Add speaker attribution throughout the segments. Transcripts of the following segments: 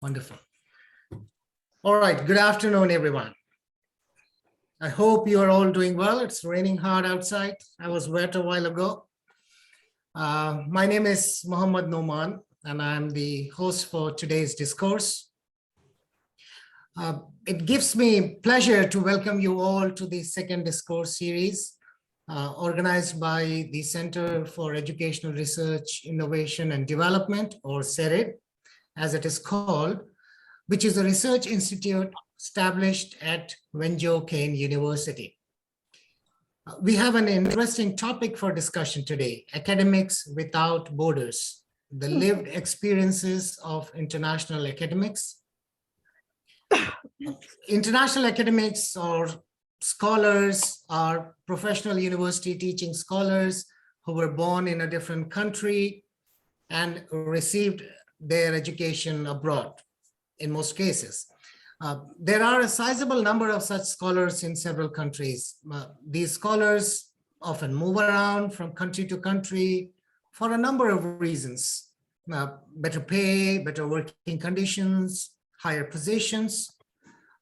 Speaker 1: Wonderful. All right, good afternoon, everyone. I hope you are all doing well. It's raining hard outside. I was wet a while ago. My name is Muhammad Noman, and I'm the host for today's Discourse. It gives me pleasure to welcome you all to the second Discourse series, organized by the Center for Educational Research, Innovation and Development, or CERED, as it is called, which is a research institute established at Wenjo Kane University. We have an interesting topic for discussion today: academics without borders, the lived experiences of international academics. International academics or scholars are professional university teaching scholars who were born in a different country and received their education abroad in most cases. There are a sizable number of such scholars in several countries. These scholars often move around from country to country for a number of reasons: better pay, better working conditions, higher positions,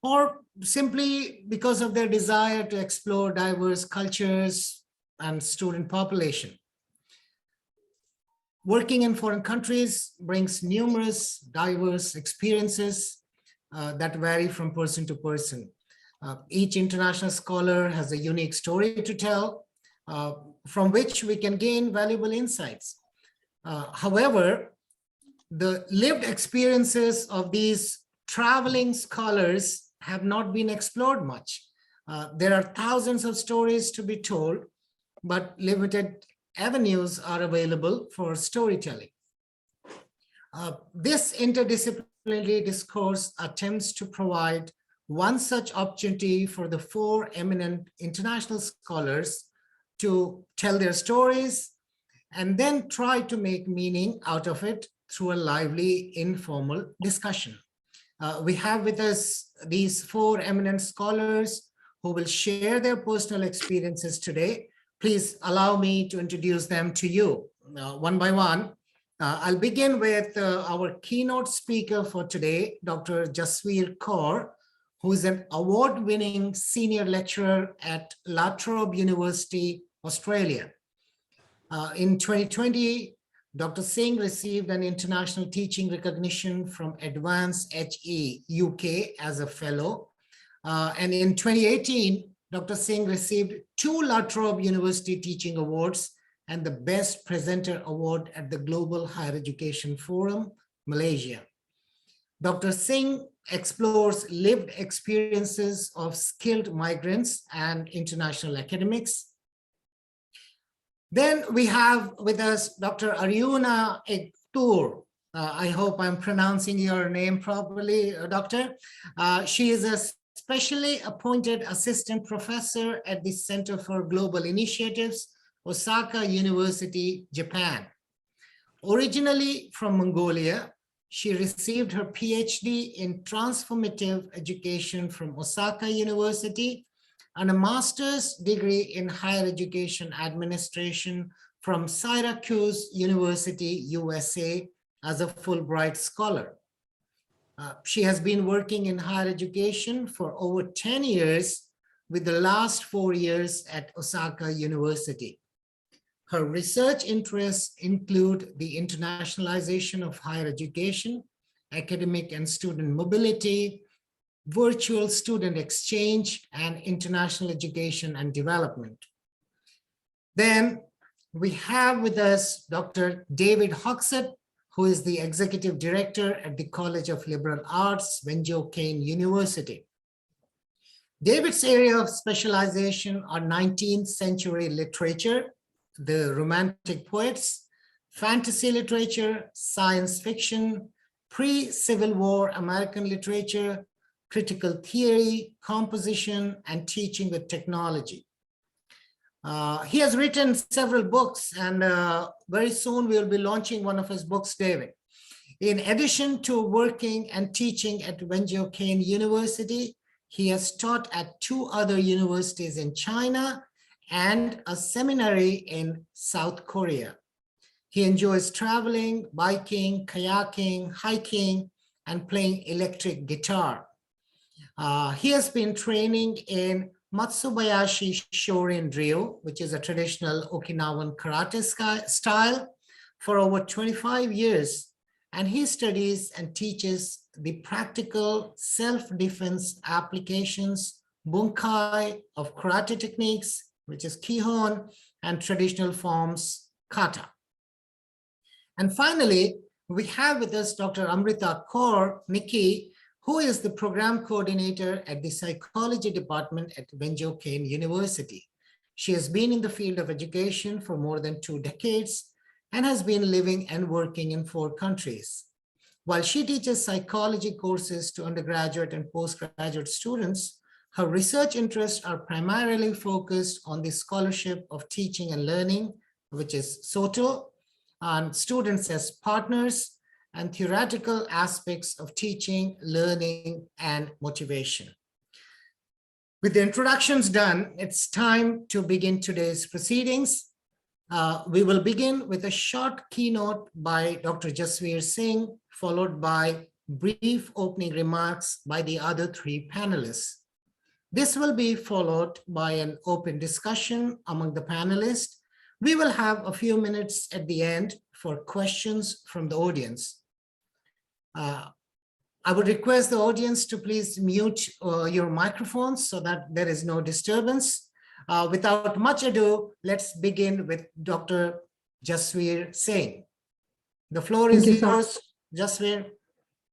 Speaker 1: or simply because of their desire to explore diverse cultures and student population. Working in foreign countries brings numerous diverse experiences that vary from person to person. Each international scholar has a unique story to tell, from which we can gain valuable insights. However, the lived experiences of these traveling scholars have not been explored much. There are thousands of stories to be told, but limited avenues are available for storytelling. This interdisciplinary discourse attempts to provide one such opportunity for the four eminent international scholars to tell their stories and then try to make meaning out of it through a lively, informal discussion. We have with us these four eminent scholars who will share their personal experiences today. Please allow me to introduce them to you one by one. I'll begin with our keynote speaker for today, Dr. Jasveer Kaur, who is an award-winning senior lecturer at La Trobe University, Australia. In 2020, Dr. Singh received an international teaching recognition from Advance HE UK as a fellow. And in 2018, Dr. Singh received 2 La Trobe University Teaching Awards and the Best Presenter Award at the Global Higher Education Forum, Malaysia. Dr. Singh explores lived experiences of skilled migrants and international academics. Then we have with us Dr. Arjuna Ektur. I hope I'm pronouncing your name properly, Doctor. She is a specially appointed assistant professor at the Center for Global Initiatives, Osaka University, Japan. Originally from Mongolia, she received her PhD in transformative education from Osaka University and a master's degree in higher education administration from Syracuse University, USA, as a Fulbright scholar. She has been working in higher education for over 10 years, with the last 4 years at Osaka University. Her research interests include the internationalization of higher education, academic and student mobility, virtual student exchange, and international education and development. Then we have with us Dr. David Hoxett, who is the executive director at the College of Liberal Arts, Wenjo Kane University. David's area of specialization are 19th century literature, the Romantic poets, fantasy literature, science fiction, pre-Civil War American literature, critical theory, composition, and teaching with technology. He has written several books, and very soon we'll be launching one of his books, David. In addition to working and teaching at Wenjo Kane University, he has taught at 2 other universities in China and a seminary in South Korea. He enjoys traveling, biking, kayaking, hiking, and playing electric guitar. He has been training in Matsubayashi Shorin Ryu, which is a traditional Okinawan karate style, for over 25 years. And he studies and teaches the practical self-defense applications, bunkai of karate techniques, which is kihon, and traditional forms, kata. And finally, we have with us Dr. Amrita Kaur, Nikki, who is the program coordinator at the psychology department at Benjo Kane University. She has been in the field of education for more than 2 decades and has been living and working in 4 countries. While she teaches psychology courses to undergraduate and postgraduate students, her research interests are primarily focused on the scholarship of teaching and learning, which is SOTO, on students as partners, and theoretical aspects of teaching, learning, and motivation. With the introductions done, it's time to begin today's proceedings. We will begin with a short keynote by Dr. Jasveer Singh, followed by brief opening remarks by the other 3 panelists. This will be followed by an open discussion among the panelists. We will have a few minutes at the end for questions from the audience. I would request the audience to please mute your microphones so that there is no disturbance. Without much ado, let's begin with Dr. Jasveer Singh. The floor is yours, Jasveer.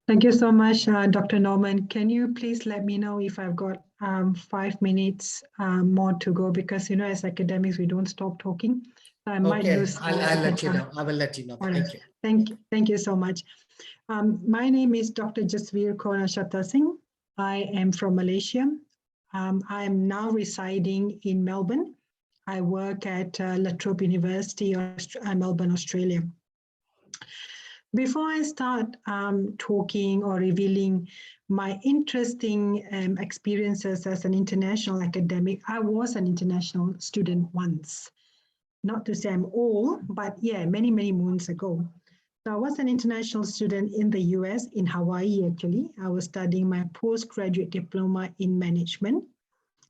Speaker 2: Thank you so much, Dr. Norman. Can you please let me know if I've got 5 minutes more to go? Because, you know, as academics, we don't stop talking. I might lose.
Speaker 1: I'll let you know. I will let you know. Thank you.
Speaker 2: Thank you so much. My name is Dr. Jasveer Kaur Singh. I am from Malaysia. I am now residing in Melbourne. I work at La Trobe University, Melbourne, Australia. Before I start talking or revealing my interesting experiences as an international academic, I was an international student once. Not to say I'm old, but yeah, many, many moons ago. So I was an international student in the US, in Hawaii, actually. I was studying my postgraduate diploma in management.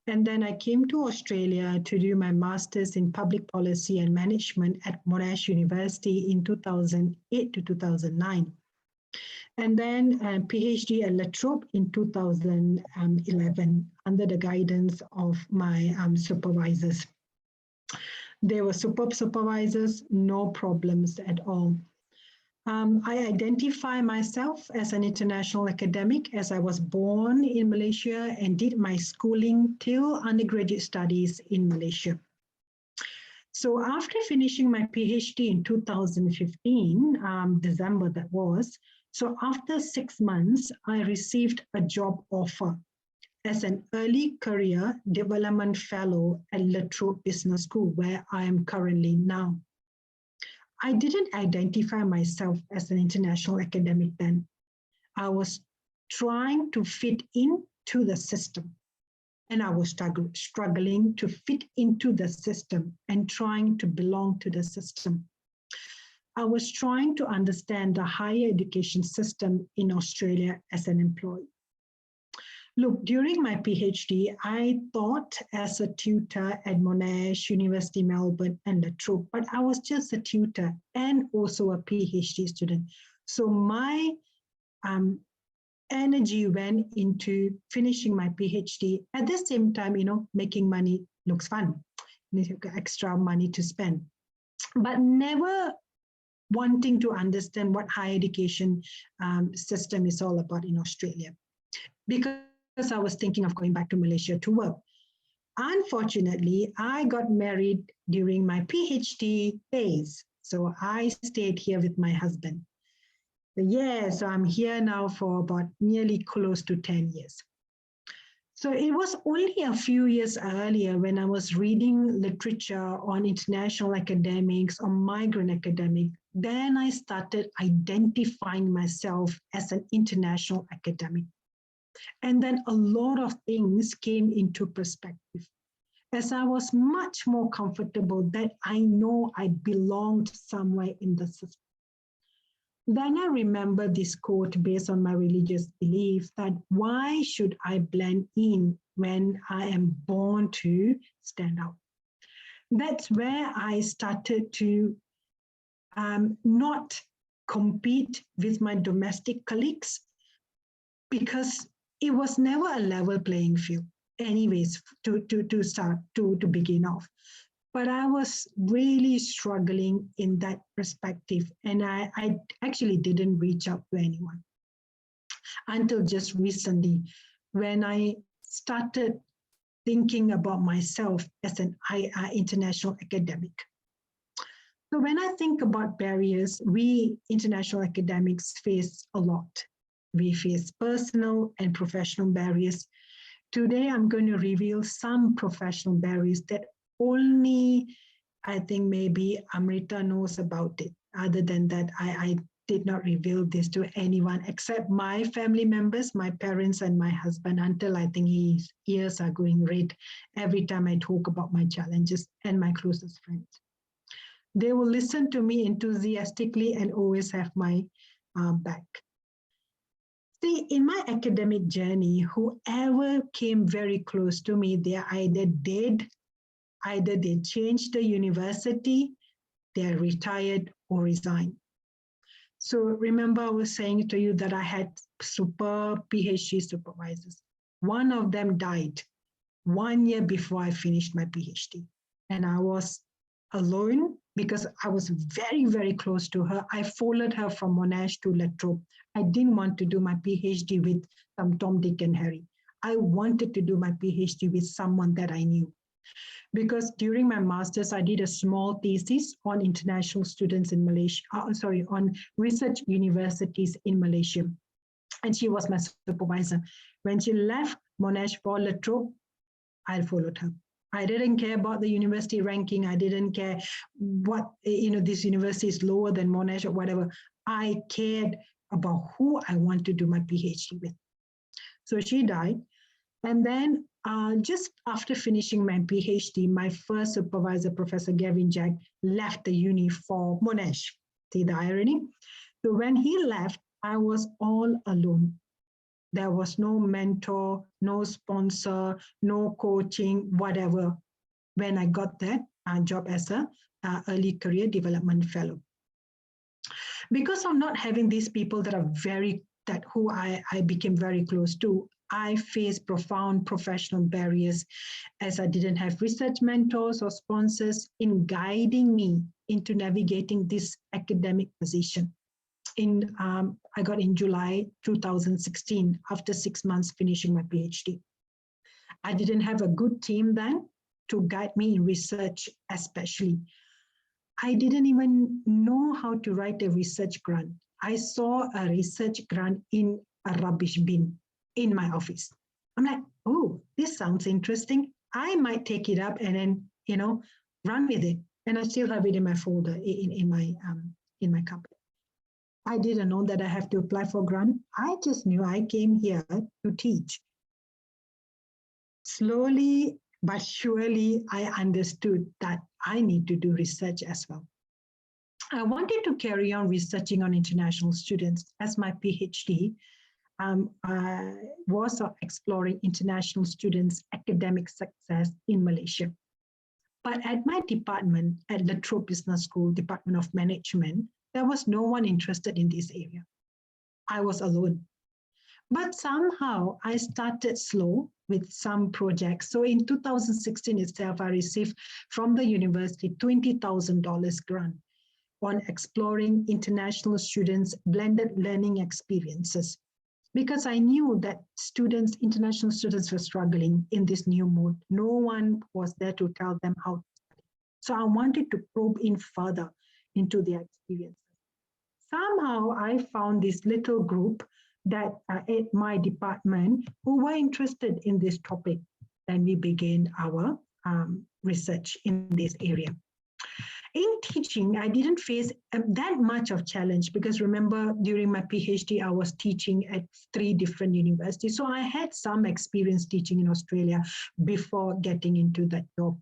Speaker 2: And then I came to Australia to do my master's in public policy and management at Monash University in 2008 to 2009. And then a PhD at La Trobe in 2011 under the guidance of my supervisors. They were superb supervisors, no problems at all. I identify myself as an international academic as I was born in Malaysia and did my schooling till undergraduate studies in Malaysia. So after finishing my PhD in 2015, December that was, so after 6 months, I received a job offer as an early career development fellow at La Trobe Business School, where I am currently now. I didn't identify myself as an international academic then. I was trying to fit into the system, and I was struggling to fit into the system and trying to belong to the system. I was trying to understand the higher education system in Australia as an employee. Look, during my PhD, I taught as a tutor at Monash University, Melbourne, and La Trobe, but I was just a tutor and also a PhD student. So my energy went into finishing my PhD. At the same time, you know, making money looks fun. You got extra money to spend, but never wanting to understand what higher education system is all about in Australia, because I was thinking of going back to Malaysia to work. Unfortunately, I got married during my PhD days, so I stayed here with my husband. So I'm here now for about nearly close to 10 years. So it was only a few years earlier when I was reading literature on international academics or migrant academic, then I started identifying myself as an international academic. And then a lot of things came into perspective as I was much more comfortable that I know I belonged somewhere in the system. Then I remember this quote based on my religious belief that why should I blend in when I am born to stand out? That's where I started to not compete with my domestic colleagues, because it was never a level playing field anyways to start to begin off. But I was really struggling in that perspective, and I actually didn't reach out to anyone until just recently, when I started thinking about myself as an international academic. So when I think about barriers, we international academics face a lot. We face personal and professional barriers. Today, I'm going to reveal some professional barriers that only, I think maybe Amrita knows about it. Other than that, I did not reveal this to anyone except my family members, my parents and my husband, until I think his ears are going red every time I talk about my challenges, and my closest friends. They will listen to me enthusiastically and always have my back. See, in my academic journey, whoever came very close to me, they either they changed the university, they're retired or resigned. So remember, I was saying to you that I had super PhD supervisors. One of them died 1 year before I finished my PhD, and I was alone because I was very, very close to her. I followed her from Monash to La Trobe. I didn't want to do my PhD with some Tom, Dick, and Harry. I wanted to do my PhD with someone that I knew. Because during my master's, I did a small thesis on international students in Malaysia, on research universities in Malaysia. And she was my supervisor. When she left Monash for La Trobe, I followed her. I didn't care about the university ranking. I didn't care what, this university is lower than Monash or whatever. I cared about who I want to do my PhD with. So she died. And then just after finishing my PhD, my first supervisor, Professor Gavin Jack, left the uni for Monash. See the irony? So when he left, I was all alone. There was no mentor, no sponsor, no coaching, whatever, when I got that job as a early career development fellow. Because of not having these people who I became very close to, I faced profound professional barriers, as I didn't have research mentors or sponsors in guiding me into navigating this academic position. I got in July 2016, after 6 months finishing my PhD. I didn't have a good team then to guide me in research, especially. I didn't even know how to write a research grant. I saw a research grant in a rubbish bin in my office. I'm like, oh, this sounds interesting. I might take it up and then, run with it. And I still have it in my folder in my company. I didn't know that I have to apply for grant. I just knew I came here to teach. Slowly but surely, I understood that I need to do research as well. I wanted to carry on researching on international students, as my PhD was exploring international students' academic success in Malaysia. But at my department, at La Trobe Business School, Department of Management, there was no one interested in this area. I was alone. But somehow I started slow with some projects. So in 2016 itself, I received from the university $20,000 grant on exploring international students' blended learning experiences. Because I knew that international students were struggling in this new mode. No one was there to tell them how to study. So I wanted to probe in further into their experiences. Somehow I found this little group that at my department who were interested in this topic. Then we began our research in this area. In teaching, I didn't face that much of challenge because remember, during my PhD, I was teaching at 3 different universities. So I had some experience teaching in Australia before getting into that job.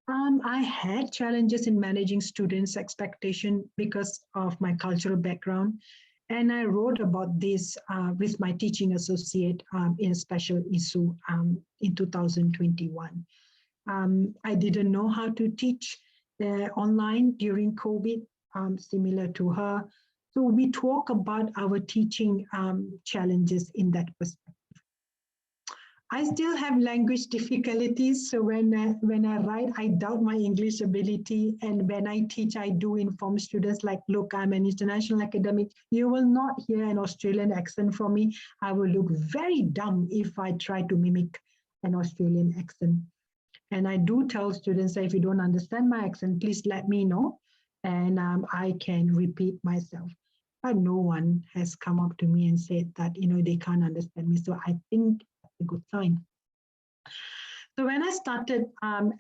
Speaker 2: I had challenges in managing students' expectation because of my cultural background. And I wrote about this with my teaching associate in a special issue in 2021. I didn't know how to teach online during COVID, similar to her. So we talk about our teaching challenges in that perspective. I still have language difficulties. So when I write, I doubt my English ability. And when I teach, I do inform students like, look, I'm an international academic. You will not hear an Australian accent from me. I will look very dumb if I try to mimic an Australian accent. And I do tell students that if you don't understand my accent, please let me know. And I can repeat myself. But no one has come up to me and said that, they can't understand me. So I think that's a good sign. So when I started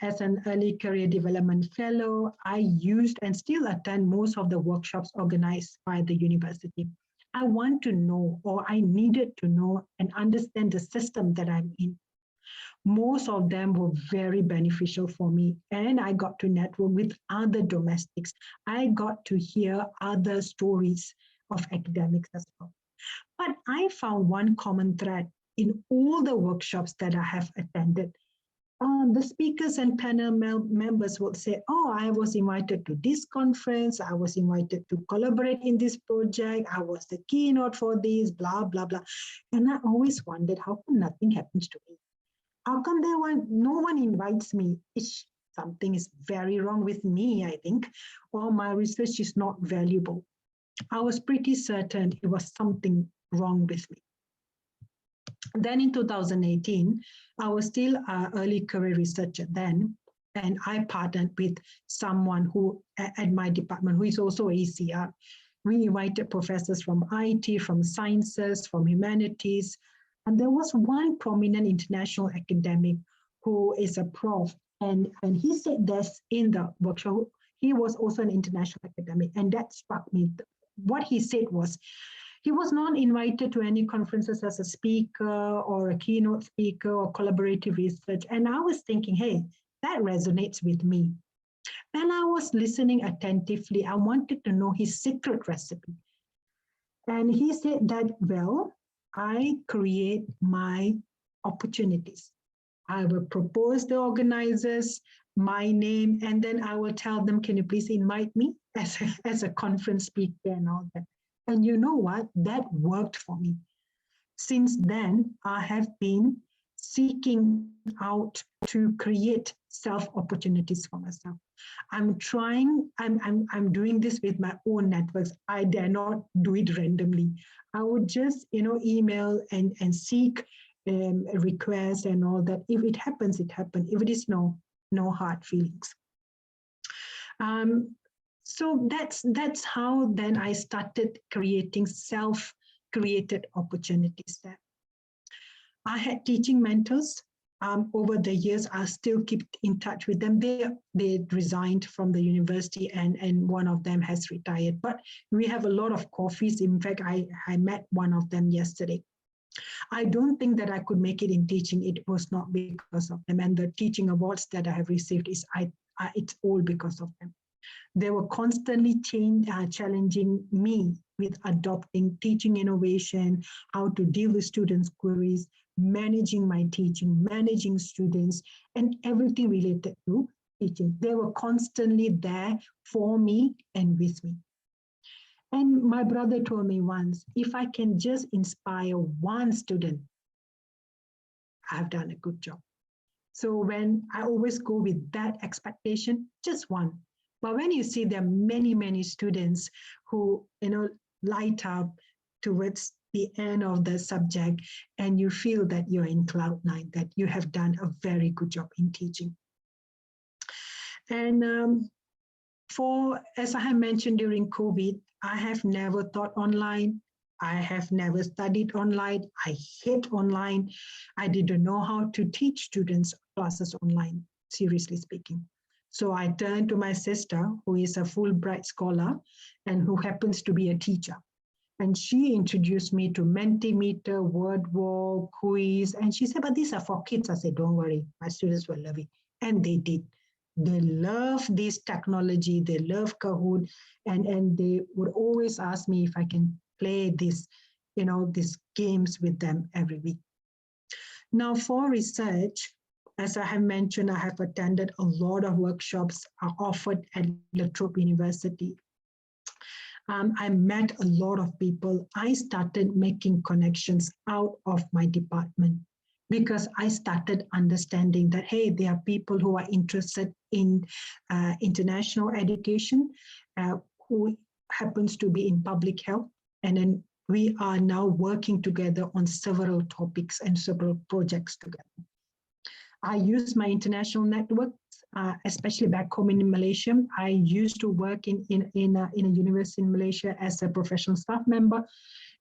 Speaker 2: as an early career development fellow, I used and still attend most of the workshops organized by the university. I want to know, or I needed to know and understand the system that I'm in. Most of them were very beneficial for me, and I got to network with other domestics. I got to hear other stories of academics as well. But I found one common thread in all the workshops that I have attended. The speakers and panel members would say, oh, I was invited to this conference, I was invited to collaborate in this project, I was the keynote for this, blah, blah, blah. And I always wondered, how come nothing happens to me? How come no one invites me? Something is very wrong with me, I think, or my research is not valuable. I was pretty certain it was something wrong with me. Then in 2018, I was still an early career researcher then, and I partnered with someone who at my department who is also ACR. We invited professors from IT, from sciences, from humanities, and there was one prominent international academic who is a prof, and he said this in the workshop. He was also an international academic, and that struck me. What he said was, he was not invited to any conferences as a speaker or a keynote speaker or collaborative research. And I was thinking, hey, that resonates with me. And I was listening attentively. I wanted to know his secret recipe. And he said that, well, I create my opportunities. I will propose the organizers, my name, and then I will tell them, can you please invite me as a conference speaker and all that. And you know what? That worked for me. Since then, I have been seeking out to create self-opportunities for myself. I'm doing this with my own networks. I dare not do it randomly. I would just, email and seek requests and all that. If it happens, it happens. If it is no hard feelings. So that's how then I started creating self-created opportunities there. I had teaching mentors. Over the years, I still keep in touch with them. They resigned from the university and one of them has retired. But we have a lot of coffees. In fact, I met one of them yesterday. I don't think that I could make it in teaching. It was not because of them. And the teaching awards that I have received, it's all because of them. They were constantly challenging me with adopting teaching innovation, how to deal with students' queries, managing my teaching, managing students, and everything related to teaching. They were constantly there for me and with me. And my brother told me once, if I can just inspire one student, I've done a good job. So when I always go with that expectation, just one. But when you see there are many, many students who, light up towards the end of the subject, and you feel that you're in cloud nine, that you have done a very good job in teaching. And as I have mentioned during COVID, I have never taught online. I have never studied online. I hate online. I didn't know how to teach students classes online, seriously speaking. So I turned to my sister, who is a Fulbright scholar and who happens to be a teacher. And she introduced me to Mentimeter, WordWall, Quiz. And she said, but these are for kids. I said, don't worry, my students will love it. And they did. They love this technology. They love Kahoot, and they would always ask me if I can play this, these games with them every week. Now, for research, as I have mentioned, I have attended a lot of workshops offered at La Trobe University. I met a lot of people. I started making connections out of my department because I started understanding that, hey, there are people who are interested in international education, who happens to be in public health. And then we are now working together on several topics and several projects together. I use my international networks, especially back home in Malaysia. I used to work in a university in Malaysia as a professional staff member,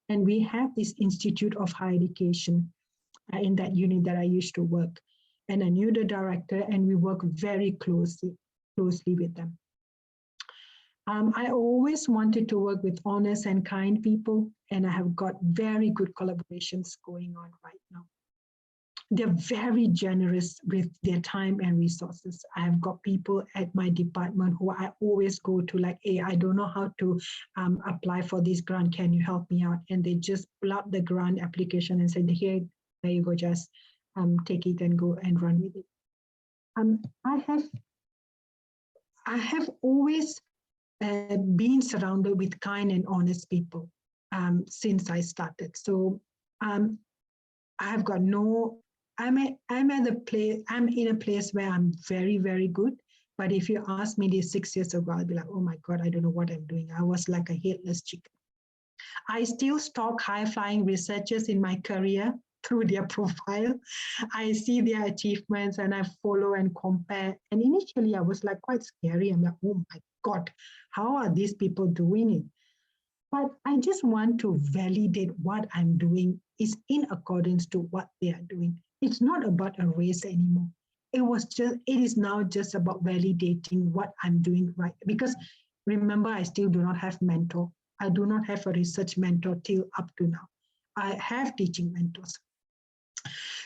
Speaker 2: and we have this Institute of Higher Education in that unit that I used to work. And I knew the director, and we work very closely with them. I always wanted to work with honest and kind people, and I have got very good collaborations going on right now. They're very generous with their time and resources. I've got people at my department who I always go to, like, hey, I don't know how to apply for this grant. Can you help me out? And they just pull out the grant application and say, here, there you go, just take it and go and run with it. I have always been surrounded with kind and honest people since I started. So I've got no. I'm in a place where I'm very, very good. But if you ask me this 6 years ago, I'll be like, oh my God, I don't know what I'm doing. I was like a headless chicken. I still stalk high-flying researchers in my career through their profile. I see their achievements and I follow and compare. And initially I was like quite scary. I'm like, oh my God, how are these people doing it? But I just want to validate what I'm doing is in accordance to what they are doing. It's not about a race anymore. It is now just about validating what I'm doing right. Because remember, I still do not have mentor. I do not have a research mentor till up to now. I have teaching mentors.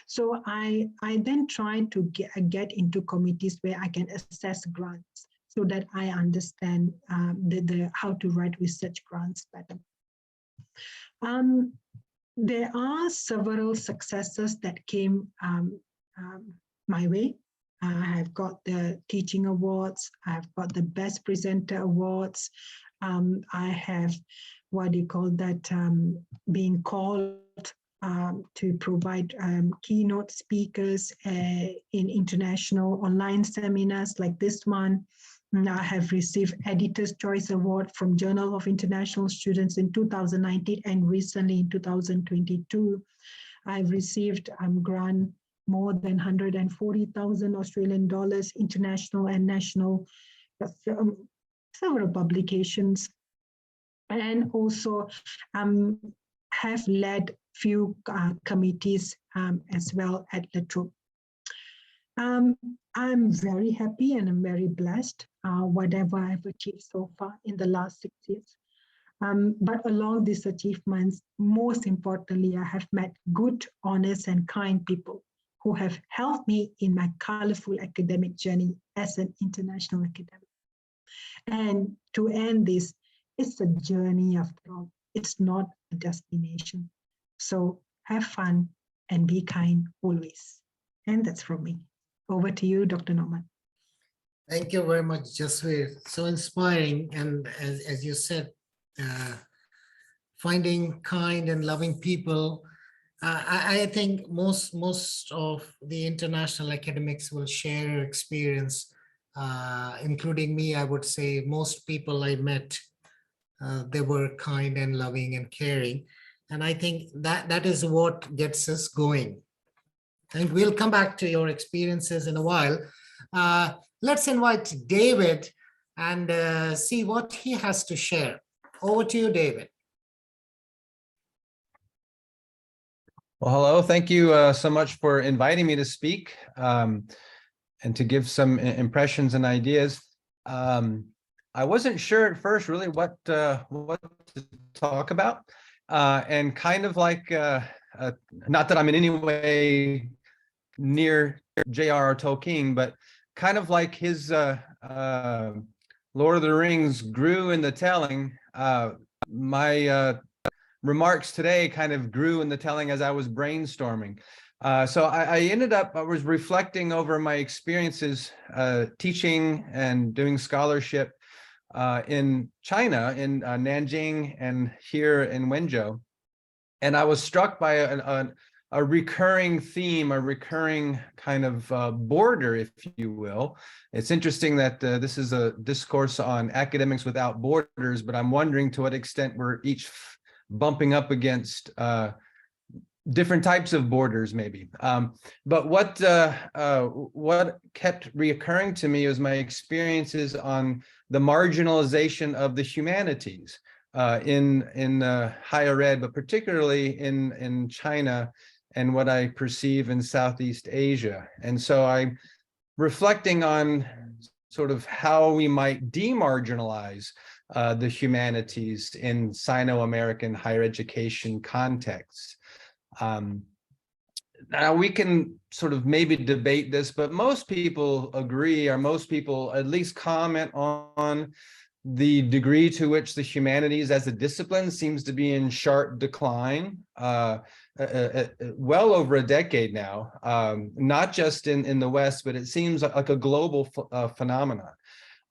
Speaker 2: So I then try to get into committees where I can assess grants so that I understand how to write research grants better. There are several successes that came my way. I have got the teaching awards. I've got the best presenter awards. I have, what do you call that, being called to provide keynote speakers in international online seminars like this one. I have received Editor's Choice Award from Journal of International Students in 2019 and recently in 2022. I've received grant more than 140,000 Australian dollars, international and national, several publications, and also have led few committees as well at La Trobe. I'm very happy and I'm very blessed whatever I've achieved so far in the last 6 years. But along these achievements, most importantly, I have met good, honest, and kind people who have helped me in my colorful academic journey as an international academic. And to end this, it's a journey after all. It's not a destination. So have fun and be kind always. And that's from me. Over to you, Dr. Norman.
Speaker 1: Thank you very much, Jasveer. So inspiring. And as you said, finding kind and loving people. I think most of the international academics will share your experience, including me. I would say most people I met, they were kind and loving and caring. And I think that is what gets us going. And we'll come back to your experiences in a while. Let's invite David and see what he has to share. Over to you, David.
Speaker 3: Well, hello. Thank you so much for inviting me to speak and to give some impressions and ideas. I wasn't sure at first really what to talk about, and kind of like, not that I'm in any way near J.R.R. Tolkien, but kind of like his Lord of the Rings grew in the telling, my remarks today kind of grew in the telling as I was brainstorming. So I was reflecting over my experiences teaching and doing scholarship in China, in Nanjing and here in Wenzhou. And I was struck by a recurring theme, a recurring kind of border, if you will. It's interesting that this is a discourse on academics without borders, but I'm wondering to what extent we're each bumping up against different types of borders, maybe. But what kept reoccurring to me was my experiences on the marginalization of the humanities in higher ed, but particularly in China and what I perceive in Southeast Asia. And so I'm reflecting on sort of how we might demarginalize the humanities in Sino-American higher education contexts. Now we can sort of maybe debate this, but most people agree, or most people at least comment on the degree to which the humanities as a discipline seems to be in sharp decline, well over a decade now, not just in the West, but it seems like a global phenomenon.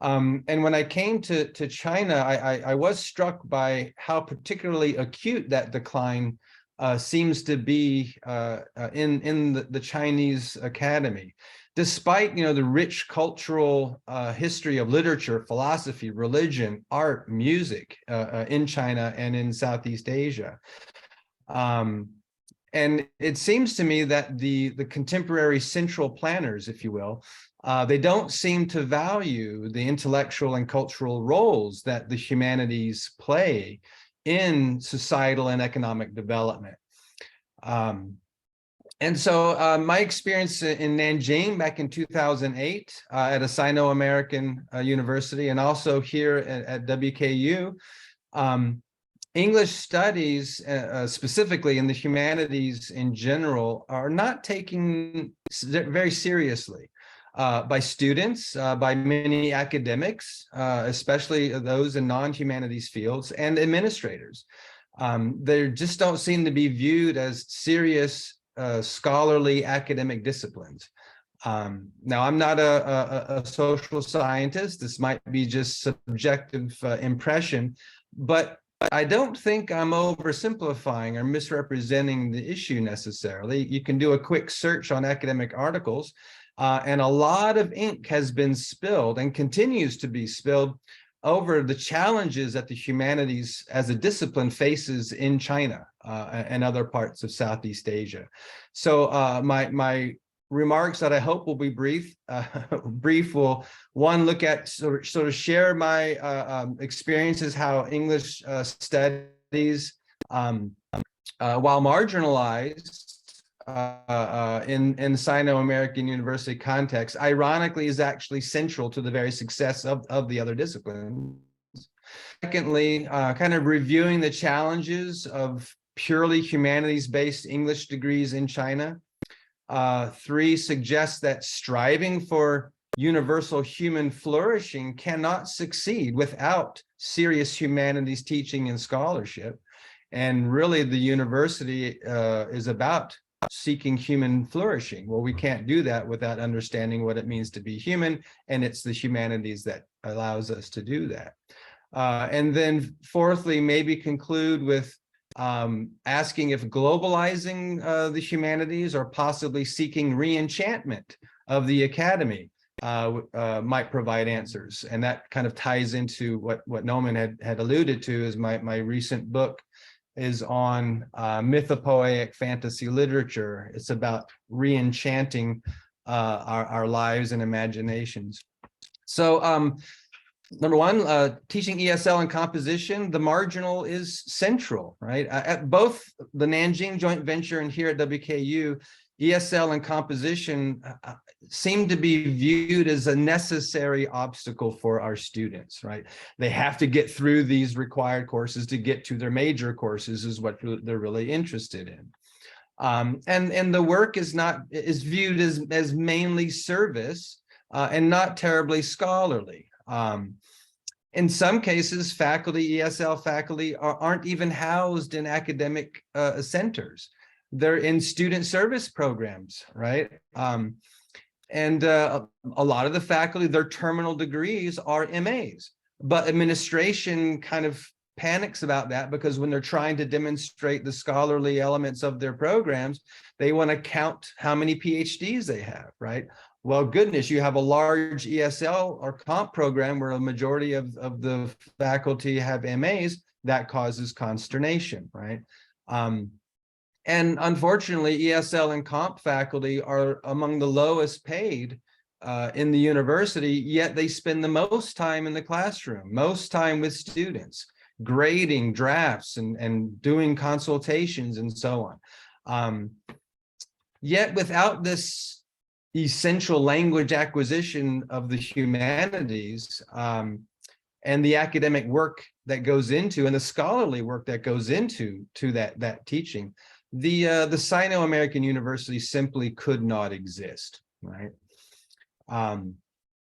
Speaker 3: And when I came to China, I was struck by how particularly acute that decline seems to be in the Chinese academy, despite the rich cultural history of literature, philosophy, religion, art, music in China and in Southeast Asia. And it seems to me that the contemporary central planners, if you will, they don't seem to value the intellectual and cultural roles that the humanities play in societal and economic development. And so my experience in Nanjing back in 2008 at a Sino-American university, and also here at WKU, English studies, specifically in the humanities in general, are not taken very seriously by students, by many academics, especially those in non-humanities fields, and administrators. They just don't seem to be viewed as serious scholarly academic disciplines. Now, I'm not a social scientist. This might be just subjective impression, but I don't think I'm oversimplifying or misrepresenting the issue necessarily. You can do a quick search on academic articles, and a lot of ink has been spilled and continues to be spilled over the challenges that the humanities as a discipline faces in China and other parts of Southeast Asia. So my remarks that I hope will be brief will, one, look at sort of share my experiences, how English studies, while marginalized in Sino-American university context, ironically is actually central to the very success of the other disciplines. Secondly, kind of reviewing the challenges of purely humanities-based English degrees in China. Three, suggests that striving for universal human flourishing cannot succeed without serious humanities teaching and scholarship. And really the university is about seeking human flourishing. Well, we can't do that without understanding what it means to be human, and it's the humanities that allows us to do that. And then fourthly, maybe conclude with asking if globalizing the humanities or possibly seeking re-enchantment of the academy might provide answers. And that kind of ties into what Noman had alluded to, is my recent book is on mythopoeic fantasy literature. It's about re-enchanting our lives and imaginations. So number one, teaching ESL and composition, the marginal is central, right? At both the Nanjing joint venture and here at WKU, ESL and composition seem to be viewed as a necessary obstacle for our students, right? They have to get through these required courses to get to their major courses, is what they're really interested in. And the work is viewed as mainly service, and not terribly scholarly. In some cases, ESL faculty aren't even housed in academic centers. They're in student service programs, right? And a lot of the faculty, their terminal degrees are MAs, but administration kind of panics about that because when they're trying to demonstrate the scholarly elements of their programs, they want to count how many PhDs they have, right? Well, goodness, you have a large ESL or comp program where a majority of the faculty have MAs, that causes consternation, right? And unfortunately, ESL and comp faculty are among the lowest paid in the university, yet they spend the most time in the classroom, most time with students, grading drafts and doing consultations and so on. Yet without this essential language acquisition of the humanities and the academic work that goes into and the scholarly work that goes into that teaching, the Sino-American university simply could not exist, right?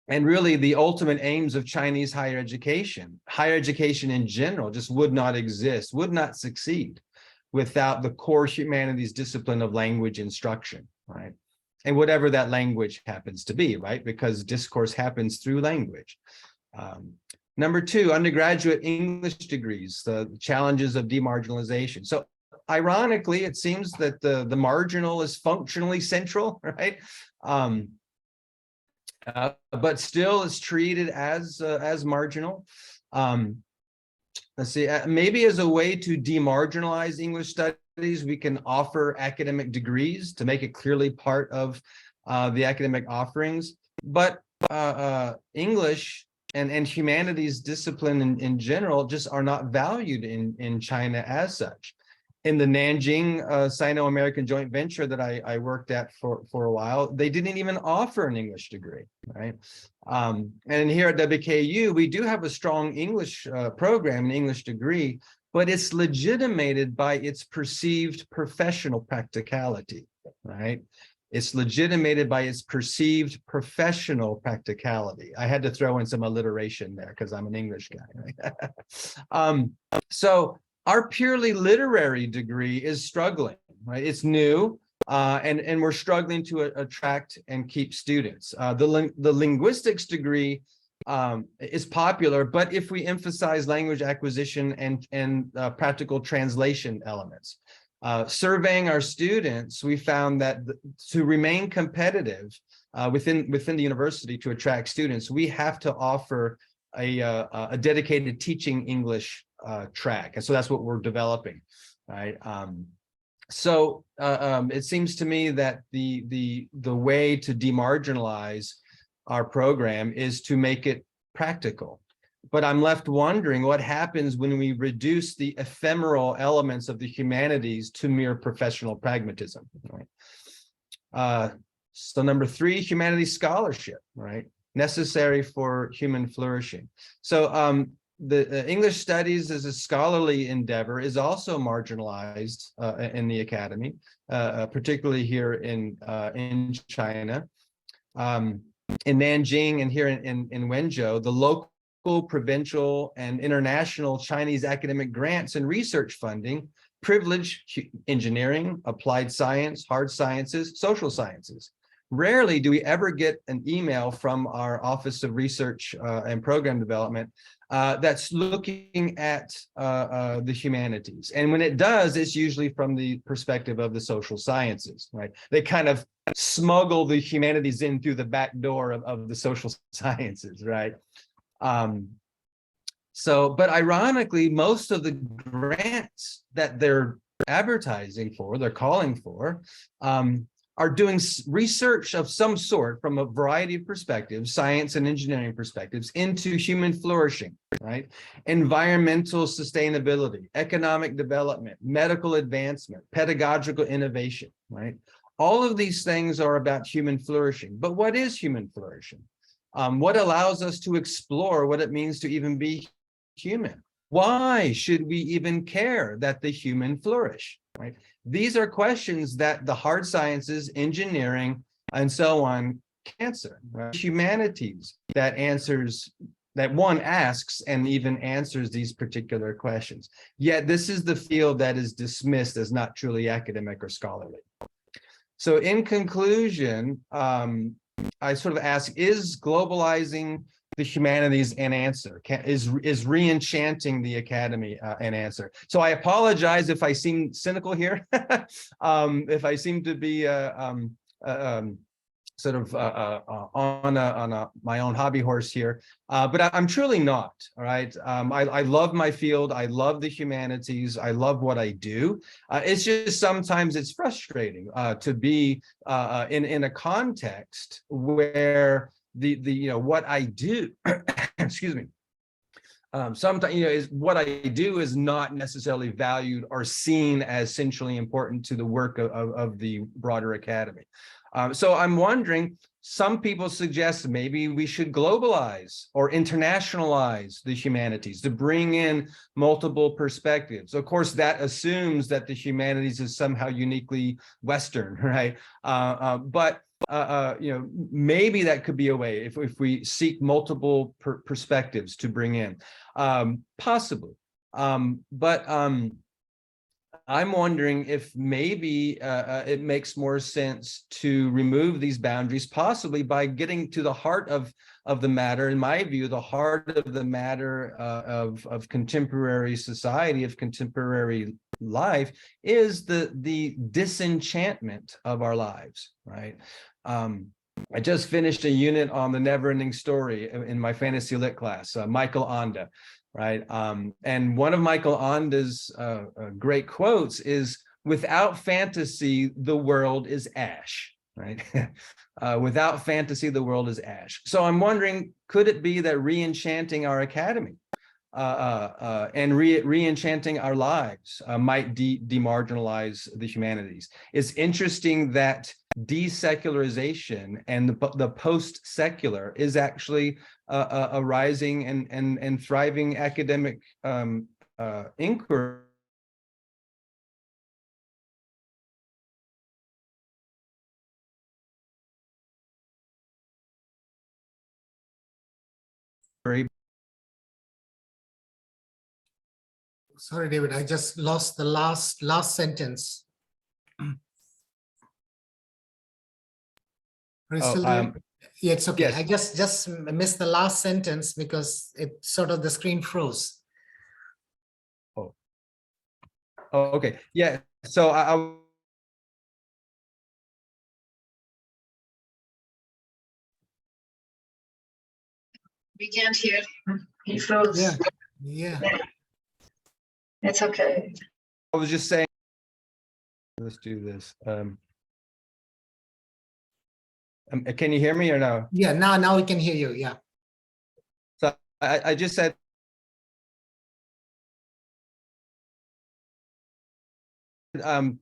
Speaker 3: And really the ultimate aims of Chinese higher education in general, just would not exist, would not succeed without the core humanities discipline of language instruction, right? And whatever that language happens to be, right? Because discourse happens through language. Number two, undergraduate English degrees, the challenges of demarginalization. So ironically, it seems that the marginal is functionally central, right? But still is treated as marginal. Let's see, maybe as a way to demarginalize English studies, we can offer academic degrees to make it clearly part of the academic offerings. But English and humanities discipline in general just are not valued in China as such. In the Nanjing Sino-American joint venture that I worked at for a while, they didn't even offer an English degree, right? And here at WKU, we do have a strong English program, an English degree, but it's legitimated by its perceived professional practicality, right? It's legitimated by its perceived professional practicality. I had to throw in some alliteration there because I'm an English guy, right? So our purely literary degree is struggling, right? It's new, and we're struggling to attract and keep students. The linguistics degree is popular, but if we emphasize language acquisition and practical translation elements. Surveying our students, we found that to remain competitive within the university to attract students, we have to offer a dedicated teaching English track, and so that's what we're developing, right? So it seems to me that the way to demarginalize our program is to make it practical. But I'm left wondering what happens when we reduce the ephemeral elements of the humanities to mere professional pragmatism, right? So number three, humanities scholarship, right? Necessary for human flourishing. So the English studies as a scholarly endeavor is also marginalized in the academy, particularly here in China. In Nanjing and here in Wenzhou, the local, provincial, and international Chinese academic grants and research funding privilege engineering, applied science, hard sciences, social sciences. Rarely do we ever get an email from our Office of Research and Program Development that's looking at the humanities. And when it does, it's usually from the perspective of the social sciences, right? They kind of smuggle the humanities in through the back door of the social sciences, right? But ironically, most of the grants that they're advertising for, they're calling for, are doing research of some sort from a variety of perspectives, science and engineering perspectives, into human flourishing, right? Environmental sustainability, economic development, medical advancement, pedagogical innovation, right? All of these things are about human flourishing. But what is human flourishing? What allows us to explore what it means to even be human? Why should we even care that the human flourish, right? These are questions that the hard sciences, engineering, and so on cancer, right? Humanities that one asks and even answers these particular questions. Yet this is the field that is dismissed as not truly academic or scholarly. So in conclusion, I sort of ask, is globalizing the humanities an answer? Is re-enchanting the academy an answer? So I apologize if I seem cynical here, if I seem to be sort of on my own hobby horse here, but I'm truly not. All right, I love my field. I love the humanities. I love what I do. It's just sometimes it's frustrating to be in a context where the what I do, excuse me. Sometimes, is what I do is not necessarily valued or seen as centrally important to the work of the broader academy. So I'm wondering, some people suggest maybe we should globalize or internationalize the humanities to bring in multiple perspectives. Of course, that assumes that the humanities is somehow uniquely Western, right? But maybe that could be a way if we seek multiple perspectives to bring in, possibly. But I'm wondering if maybe it makes more sense to remove these boundaries, possibly by getting to the heart of the matter. In my view, the heart of the matter of contemporary society, of contemporary life, is the disenchantment of our lives, right? I just finished a unit on the never-ending story in my fantasy lit class, Michael Anda. Right. And one of Michael Onda's great quotes is, without fantasy, the world is ash. Right. Without fantasy, the world is ash. So I'm wondering, could it be that re-enchanting our academy and re-enchanting our lives might demarginalize the humanities? It's interesting that desecularization and the post-secular is actually a rising and thriving academic inquiry.
Speaker 1: Sorry, David, I just lost the last sentence. Are you still there? Yeah, it's okay.
Speaker 3: Yes.
Speaker 1: I just missed the last sentence because it sort of the screen froze.
Speaker 3: Oh, okay. Yeah. So I
Speaker 4: We can't hear. He froze.
Speaker 1: Yeah. Yeah.
Speaker 4: It's okay.
Speaker 3: I was just saying, let's do this. Can you hear me or no?
Speaker 1: Yeah, now we can hear you. Yeah.
Speaker 3: So I just said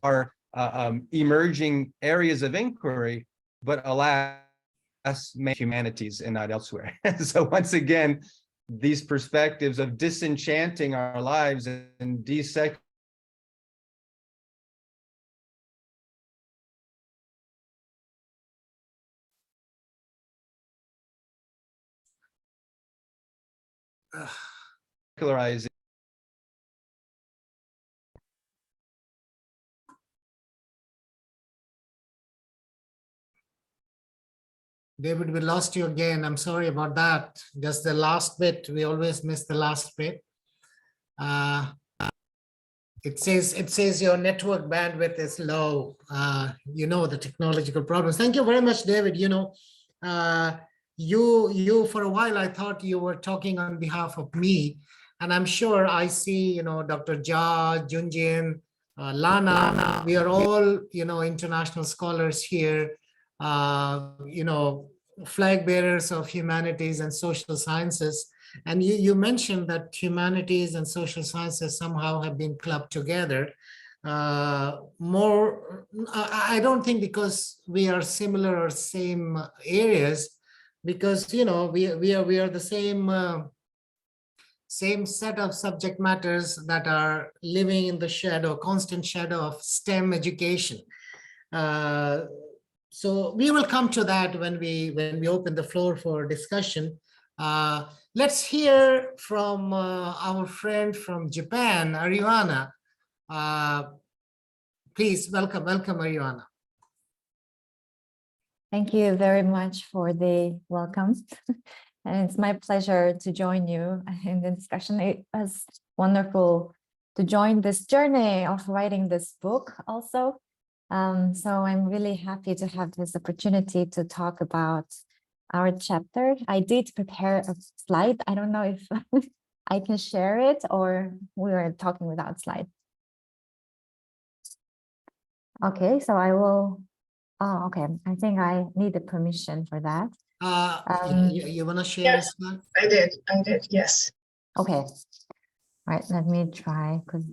Speaker 3: are emerging areas of inquiry, but alas, humanities and not elsewhere. So once again, these perspectives of disenchanting our lives and desecularizing
Speaker 1: David, we lost you again. I'm sorry about that. Just the last bit. We always miss the last bit. It says your network bandwidth is low. The technological problems. Thank you very much, David. You for a while I thought you were talking on behalf of me, and I'm sure I see Dr. Ja, Junjin, Lana. We are all international scholars here. Flag bearers of humanities and social sciences. And you mentioned that humanities and social sciences somehow have been clubbed together. I don't think because we are similar or same areas, because we are the same set of subject matters that are living in the shadow, constant shadow of STEM education. So we will come to that when we open the floor for discussion. Let's hear from our friend from Japan, Ariana. Please welcome, Ariana.
Speaker 5: Thank you very much for the welcome. And it's my pleasure to join you in the discussion. It was wonderful to join this journey of writing this book also. So I'm really happy to have this opportunity to talk about our chapter. I did prepare a slide. I don't know if I can share it or we are talking without slide. Okay, so I will. Oh, okay. I think I need the permission for that.
Speaker 1: You want to share
Speaker 4: Yes.
Speaker 1: this one?
Speaker 4: I did, yes.
Speaker 5: Okay. All right, let me try because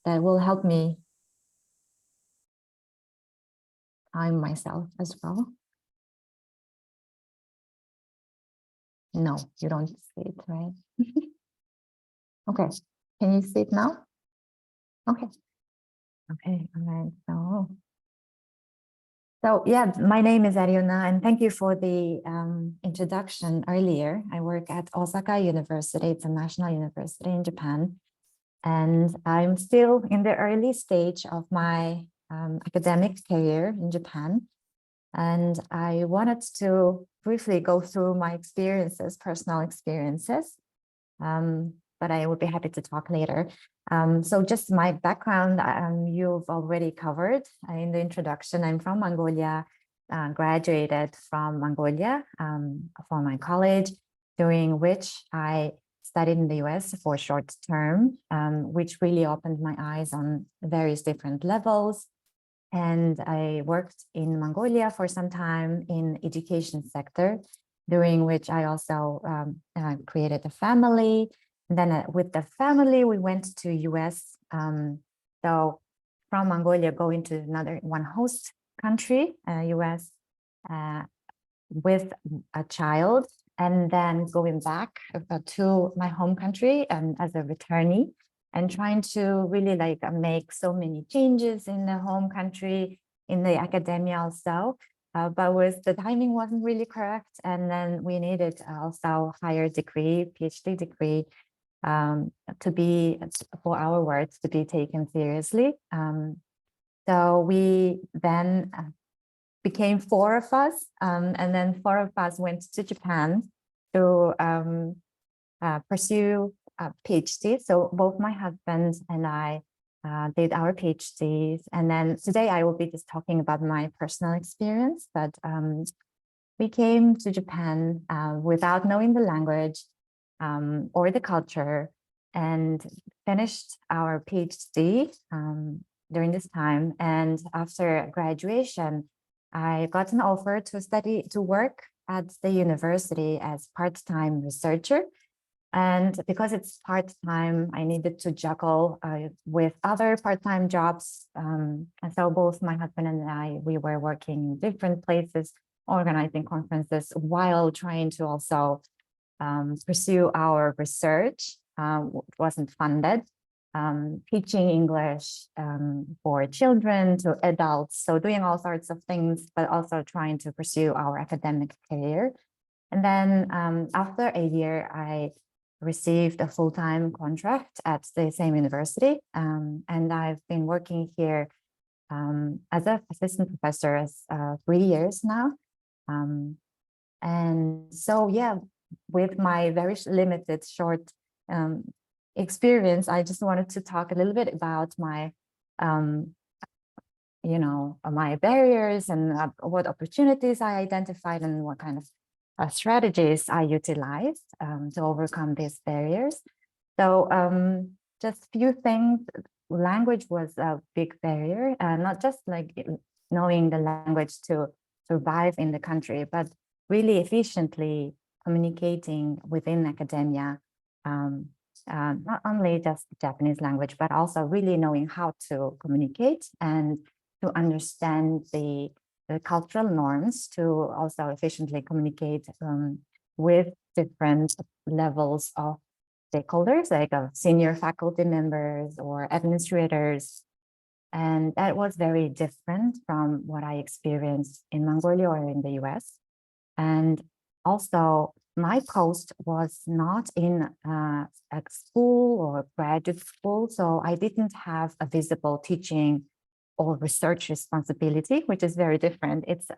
Speaker 5: that will help me time myself as well. No, you don't see it, right? Okay. Can you see it now? Okay. Okay. All right. So yeah, my name is Ariana, and thank you for the introduction earlier. I work at Osaka University. It's a national university in Japan. And I'm still in the early stage of my academic career in Japan. And I wanted to briefly go through my experiences, personal experiences, but I would be happy to talk later. So just my background, you've already covered in the introduction. I'm from Mongolia, graduated from Mongolia for my college, during which I studied in the US for a short term, which really opened my eyes on various different levels. And I worked in Mongolia for some time in education sector, during which I also created a family. And then with the family, we went to US. So from Mongolia, going to another one host country, US, with a child, and then going back to my home country and as a returnee, and trying to really like make so many changes in the home country, in the academia also. But the timing wasn't really correct. And then we needed also higher degree, PhD degree, to be, for our words, to be taken seriously. So we then became 4 of us, and then 4 of us went to Japan to pursue a PhD. So both my husband and I did our PhDs. And then today I will be just talking about my personal experience, but we came to Japan without knowing the language or the culture, and finished our PhD during this time. And after graduation, I got an offer to work at the university as part-time researcher. And because it's part-time, I needed to juggle with other part-time jobs. And so both my husband and I, we were working in different places, organizing conferences while trying to also pursue our research. It wasn't funded. Teaching English for children to adults. So doing all sorts of things, but also trying to pursue our academic career. And then after a year, I received a full-time contract at the same university. And I've been working here as an assistant professor as 3 years now. And so, yeah, with my very limited short experience, I just wanted to talk a little bit about my, my barriers and what opportunities I identified and what kind of strategies I utilized to overcome these barriers. So just a few things. Language was a big barrier, not just like knowing the language to survive in the country, but really efficiently communicating within academia, not only just Japanese language, but also really knowing how to communicate and to understand the cultural norms, to also efficiently communicate with different levels of stakeholders, like senior faculty members or administrators, And that was very different from what I experienced in Mongolia or in the US. And also, my post was not in a school or graduate school, so I didn't have a visible teaching or research responsibility, which is very different. It's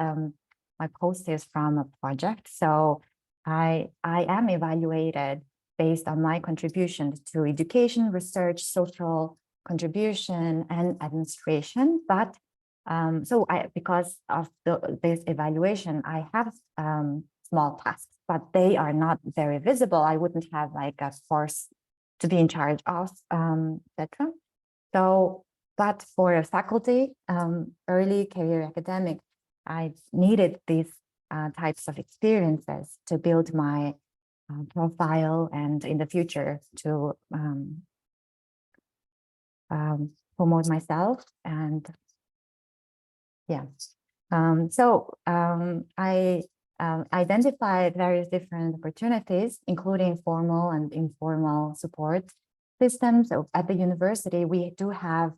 Speaker 5: my post is from a project, so I am evaluated based on my contributions to education, research, social contribution, and administration. But so because of this evaluation, I have small tasks, but they are not very visible. I wouldn't have like a course to be in charge of, etc. So, but for a faculty, early career academic, I needed these types of experiences to build my profile and in the future to promote myself. And yeah, I identified various different opportunities, including formal and informal support systems. So at the university, we do have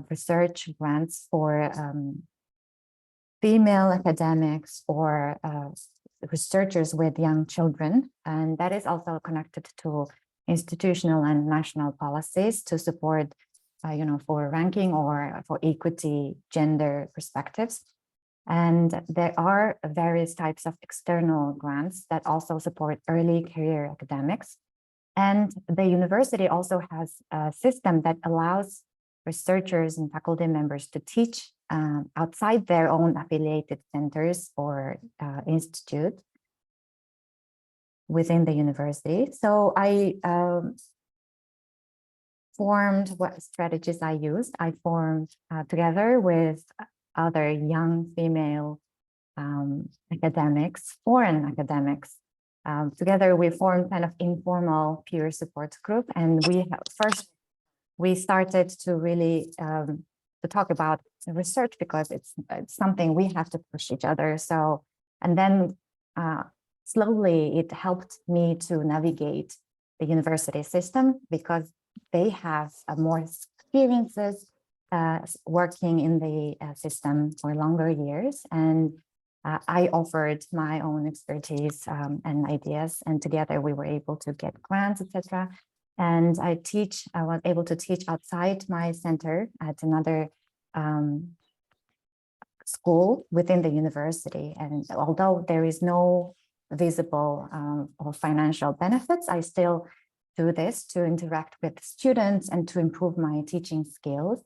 Speaker 5: research grants for female academics or researchers with young children. And that is also connected to institutional and national policies to support, for ranking or for equity, gender perspectives. And there are various types of external grants that also support early career academics. And the university also has a system that allows researchers and faculty members to teach outside their own affiliated centers or institute within the university. So I formed what strategies I used. I formed together with other young female academics, foreign academics. Together we formed kind of informal peer support group, and we started to really to talk about research because it's something we have to push each other. So, and then slowly it helped me to navigate the university system because they have more experiences working in the system for longer years. And I offered my own expertise and ideas, and together we were able to get grants, etc. And I was able to teach outside my center at another school within the university. And although there is no visible or financial benefits, I still do this to interact with students and to improve my teaching skills.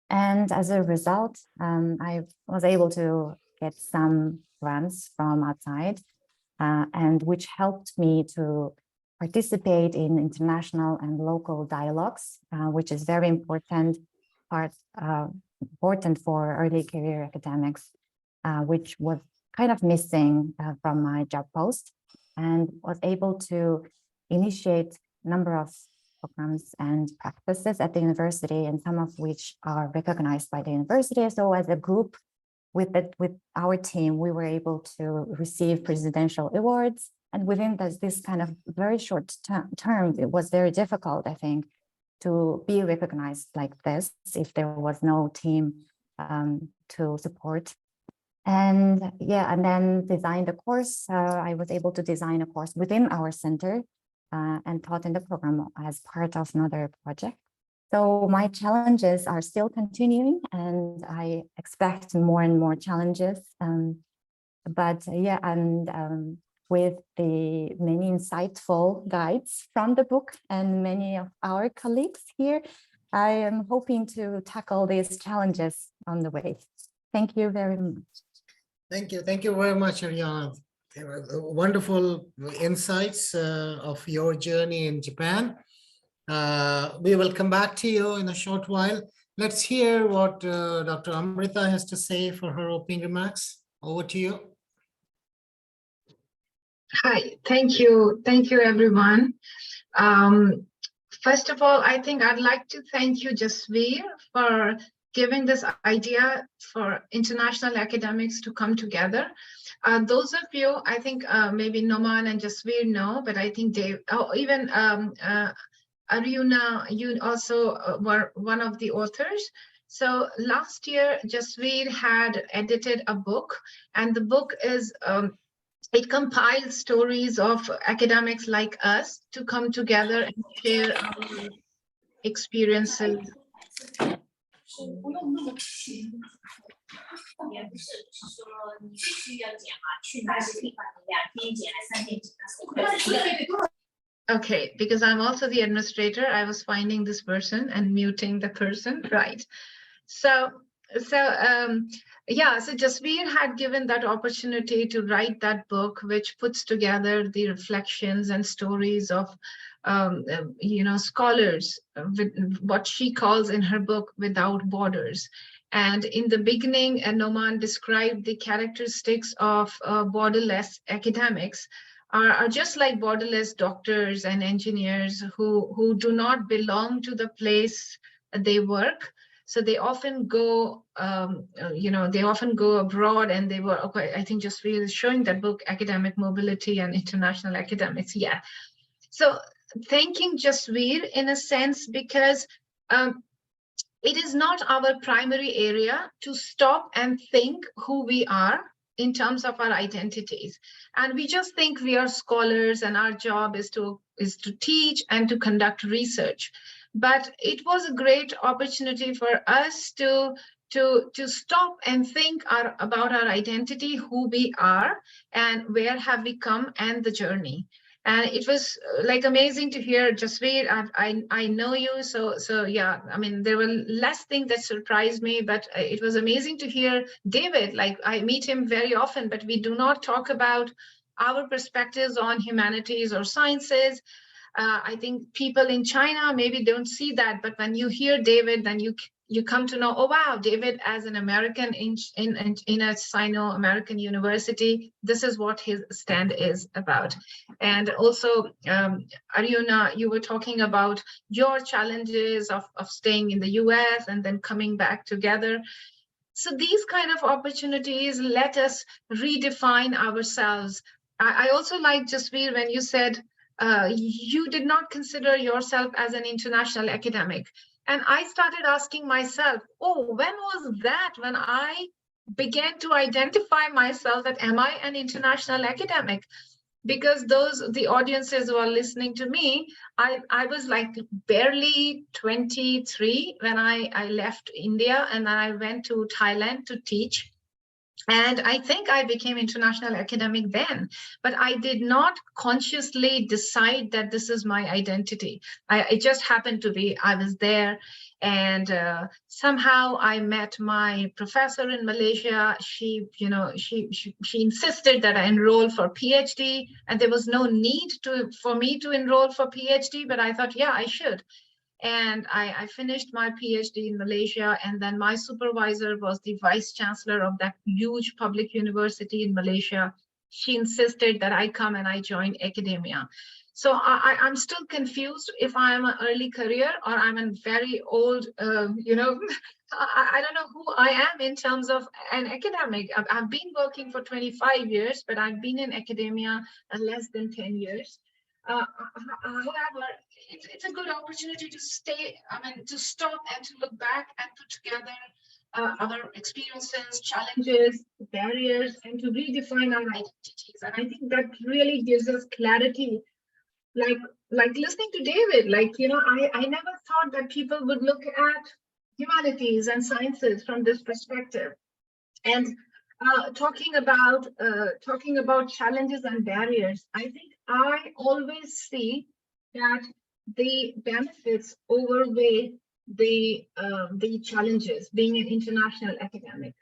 Speaker 5: And as a result, I was able to get some grants from outside, and which helped me to participate in international and local dialogues, which is very important for early career academics, which was kind of missing from my job post, and was able to initiate a number of programs and practices at the university, and some of which are recognized by the university. So as a group with our team, we were able to receive presidential awards. And within this kind of very short term, it was very difficult, I think, to be recognized like this if there was no team to support. And yeah, and then design the course. I was able to design a course within our center and taught in the program as part of another project. So my challenges are still continuing, and I expect more and more challenges. But yeah, and with the many insightful guides from the book and many of our colleagues here, I am hoping to tackle these challenges on the way. Thank you very much.
Speaker 1: Thank you. Thank you very much, Ariana. Wonderful insights of your journey in Japan. We will come back to you in a short while. Let's hear what Dr. Amrita has to say for her opening remarks. Over to you.
Speaker 4: Hi, thank you. Thank you, everyone. First of all, I think I'd like to thank you, Jasveer, for giving this idea for international academics to come together. Those of you, I think maybe Noman and Jasveer know, but I think Dave, even Ariuna, you also were one of the authors. So last year, Jasveer had edited a book, and the book is it compiles stories of academics like us to come together and share our experiences. Okay, because I'm also the administrator, I was finding this person and muting the person, right? So Jasveer had given that opportunity to write that book, which puts together the reflections and stories of scholars, with what she calls in her book Without Borders. And in the beginning, Noman described the characteristics of borderless academics are just like borderless doctors and engineers who do not belong to the place they work. So they often go, they often go abroad, and they were, okay, I think just really showing that book, Academic Mobility and International Academics. Yeah. So thanking Jasveer in a sense, because it is not our primary area to stop and think who we are in terms of our identities. And we just think we are scholars and our job is to teach and to conduct research. But it was a great opportunity for us to stop and think about our identity, who we are, and where have we come, and the journey. And it was like amazing to hear Jasveer. I know you, so yeah. I mean, there were less things that surprised me, but it was amazing to hear David. Like, I meet him very often, but we do not talk about our perspectives on humanities or sciences. I think people in China maybe don't see that, but when you hear David, then you come to know, oh wow, David as an American in a Sino-American university, this is what his stand is about. And also, Ariuna, you were talking about your challenges of staying in the US and then coming back together. So these kind of opportunities let us redefine ourselves. I also like, Jasveer, when you said you did not consider yourself as an international academic. And I started asking myself, oh, when was that when I began to identify myself that am I an international academic? Because the audiences who are listening to me, I was like barely 23 when I left India, and then I went to Thailand to teach. And I think I became international academic then, but I did not consciously decide that this is my identity. It just happened to be, I was there, and somehow I met my professor in Malaysia. She insisted that I enroll for PhD, and there was no need for me to enroll for PhD, but I thought, yeah, I should. And I finished my PhD in Malaysia, and then my supervisor was the vice chancellor of that huge public university in Malaysia. She insisted that I come and I join academia. So I'm still confused if I'm an early career or I'm a very old, I don't know who I am in terms of an academic. I've been working for 25 years, but I've been in academia less than 10 years. However, it's a good opportunity to to stop and to look back and put together our experiences, challenges, barriers, and to redefine our identities. And I think that really gives us clarity. Like listening to David, I never thought that people would look at humanities and sciences from this perspective. And talking about challenges and barriers, I think I always see that the benefits outweigh the challenges being an international academic.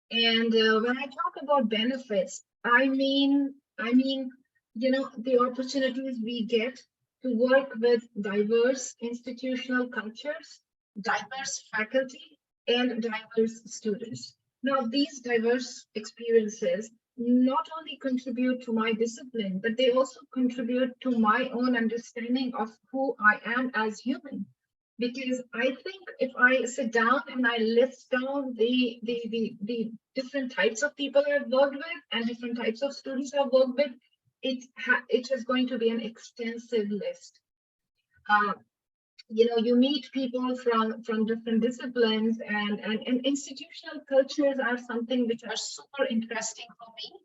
Speaker 4: And when I talk about benefits, I mean the opportunities we get to work with diverse institutional cultures, diverse faculty, and diverse students. Now, these diverse experiences not only contribute to my discipline, but they also contribute to my own understanding of who I am as human. Because I think if I sit down and I list down the different types of people I've worked with and different types of students I've worked with, it is going to be an extensive list. you meet people from different disciplines, and institutional cultures are something which are super interesting for me.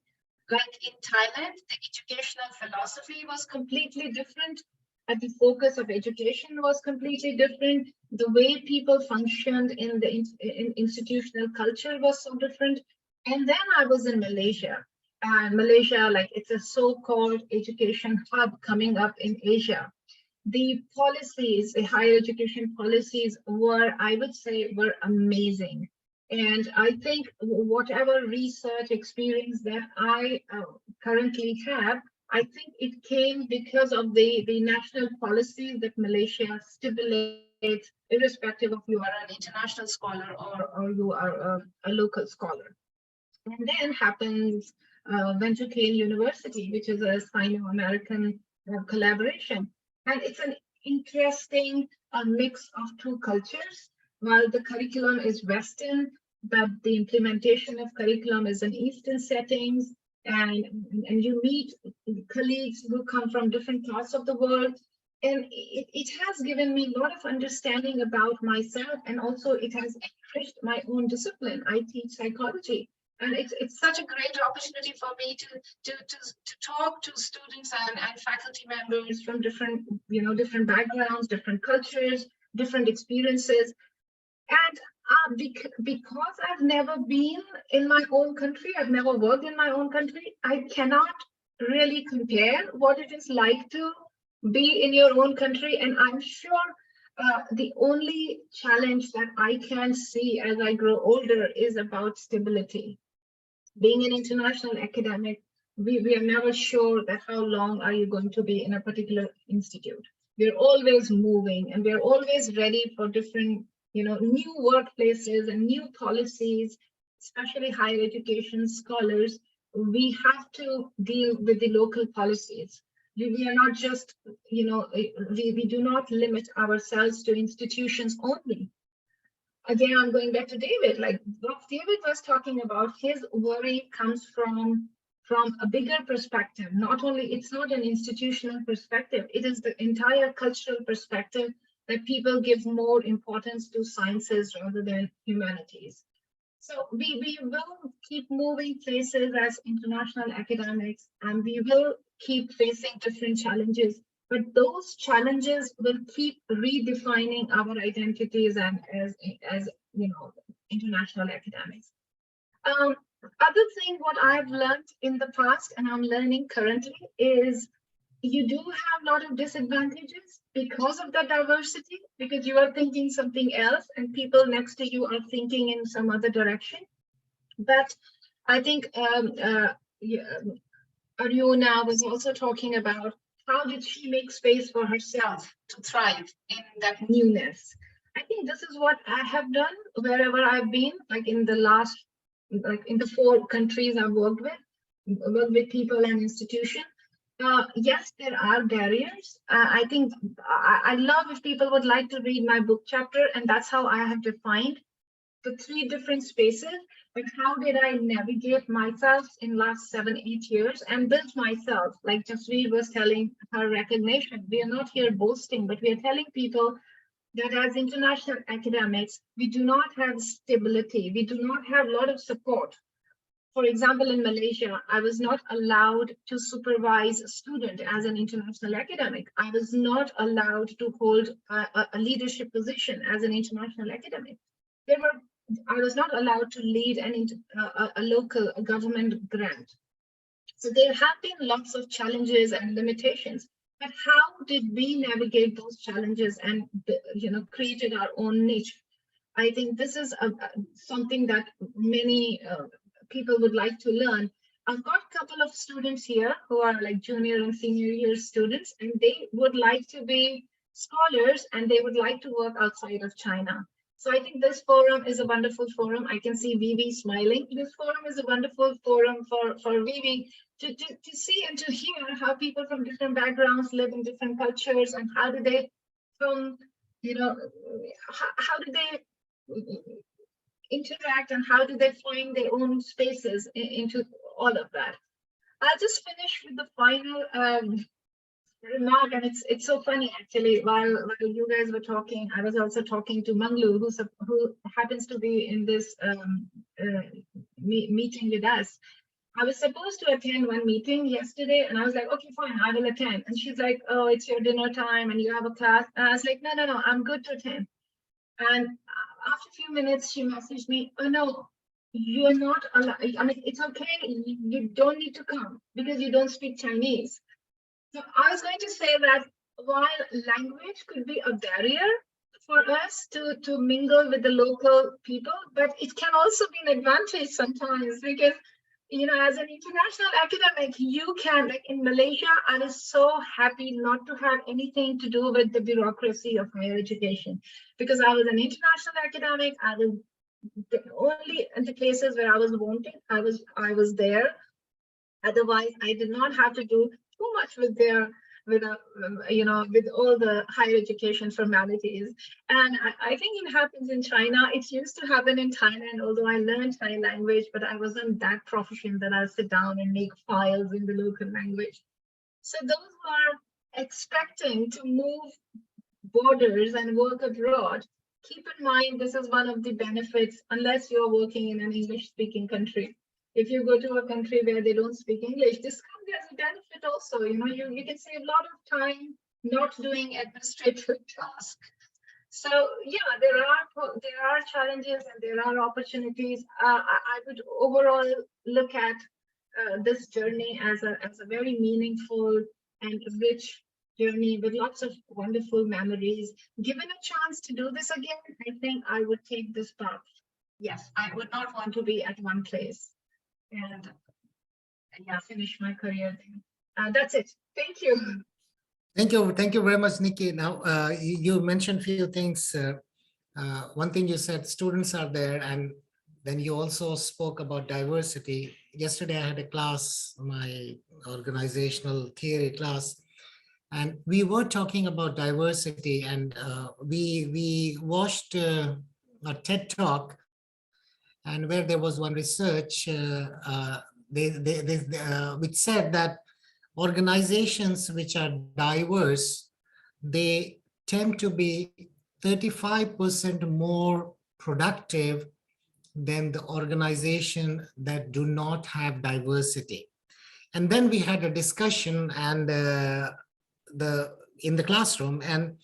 Speaker 4: Like in Thailand, the educational philosophy was completely different. And the focus of education was completely different. The way people functioned in the in institutional culture was so different. And then I was in Malaysia. And Malaysia, like it's a so-called education hub coming up in Asia. The policies, the higher education policies were, I would say, were amazing. And I think whatever research experience that I currently have, I think it came because of the national policies that Malaysia stipulates, irrespective of you are an international scholar or you are a local scholar. And then happens went to Cale University, which is a Sino-American collaboration. And it's an interesting mix of two cultures. While the curriculum is Western, but the implementation of curriculum is in Eastern settings. And you meet colleagues who come from different parts of the world. And it has given me a lot of understanding about myself, and also it has enriched my own discipline. I teach psychology. And it's such a great opportunity for me to talk to students and faculty members from different backgrounds, different cultures, different experiences. And because I've never been in my own country, I've never worked in my own country, I cannot really compare what it is like to be in your own country. And I'm sure the only challenge that I can see as I grow older is about stability. Being an international academic, we are never sure that how long are you going to be in a particular institute. We're always moving, and we're always ready for different, new workplaces and new policies, especially higher education scholars. We have to deal with the local policies. We are not just, we do not limit ourselves to institutions only. Again, I'm going back to David, like what David was talking about, his worry comes from a bigger perspective. Not only, it's not an institutional perspective, it is the entire cultural perspective that people give more importance to sciences rather than humanities. So we will keep moving places as international academics, and we will keep facing different challenges. But those challenges will keep redefining our identities and as international academics. Other thing what I've learned in the past and I'm learning currently is you do have a lot of disadvantages because of the diversity, because you are thinking something else and people next to you are thinking in some other direction. But I think Ariuna was also talking about how did she make space for herself to thrive in that newness. I think this is what I have done wherever I've been, like in the last, like in the 4 countries I've worked with people and institutions. Yes, there are barriers. I think I love if people would like to read my book chapter, and that's how I have defined the 3 different spaces. But how did I navigate myself in last 7-8 years and build myself? Like Jasveer was telling her recognition, we are not here boasting, but we are telling people that as international academics, we do not have stability. We do not have a lot of support. For example, in Malaysia, I was not allowed to supervise a student as an international academic. I was not allowed to hold a leadership position as an international academic. I was not allowed to lead a local government grant. So there have been lots of challenges and limitations. But how did we navigate those challenges and created our own niche? I think this is something that many people would like to learn. I've got a couple of students here who are like junior and senior year students, and they would like to be scholars and they would like to work outside of China. So I think this forum is a wonderful forum. I can see Vivi smiling. This forum is a wonderful forum for Vivi to see and to hear how people from different backgrounds live in different cultures, and how do they how do they interact and how do they find their own spaces into all of that. I'll just finish with the final remark, and it's so funny actually. While you guys were talking, I was also talking to Manglu, who happens to be in this meeting with us. I was supposed to attend one meeting yesterday, and I was like, okay, fine, I will attend. And she's like, oh, it's your dinner time, and you have a class. And I was like, no, I'm good to attend. And after a few minutes, she messaged me, oh no, you're not allowed. I mean, it's okay. You don't need to come because you don't speak Chinese. So I was going to say that while language could be a barrier for us to mingle with the local people, but it can also be an advantage sometimes because, you know, as an international academic, you can, like in Malaysia, I was so happy not to have anything to do with the bureaucracy of higher education because I was an international academic. I was only in the places where I was wanted, I was there. Otherwise, I did not have to do too much with with all the higher education formalities. And I think it happens in China. It used to happen in Thailand, although I learned Thai language, but I wasn't that proficient that I'll sit down and make files in the local language. So those who are expecting to move borders and work abroad, keep in mind this is one of the benefits, unless you're working in an English-speaking country. If you go to a country where they don't speak English, this comes as a benefit also. You know, you can save a lot of time not doing administrative tasks. So yeah, there are challenges and there are opportunities. I would overall look at this journey as a very meaningful and rich journey with lots of wonderful memories. Given a chance to do this again, I think I would take this path. Yes, I would not want to be at one place and yeah, finish my career there. That's it. Thank you.
Speaker 1: Thank you very much, Nikki. Now, you mentioned a few things. One thing you said, students are there, and then you also spoke about diversity. Yesterday, I had a class, my organizational theory class, and we were talking about diversity, and we watched a TED Talk, and where there was one research which said that organizations which are diverse, they tend to be 35% more productive than the organization that do not have diversity. And then we had a discussion and in the classroom, and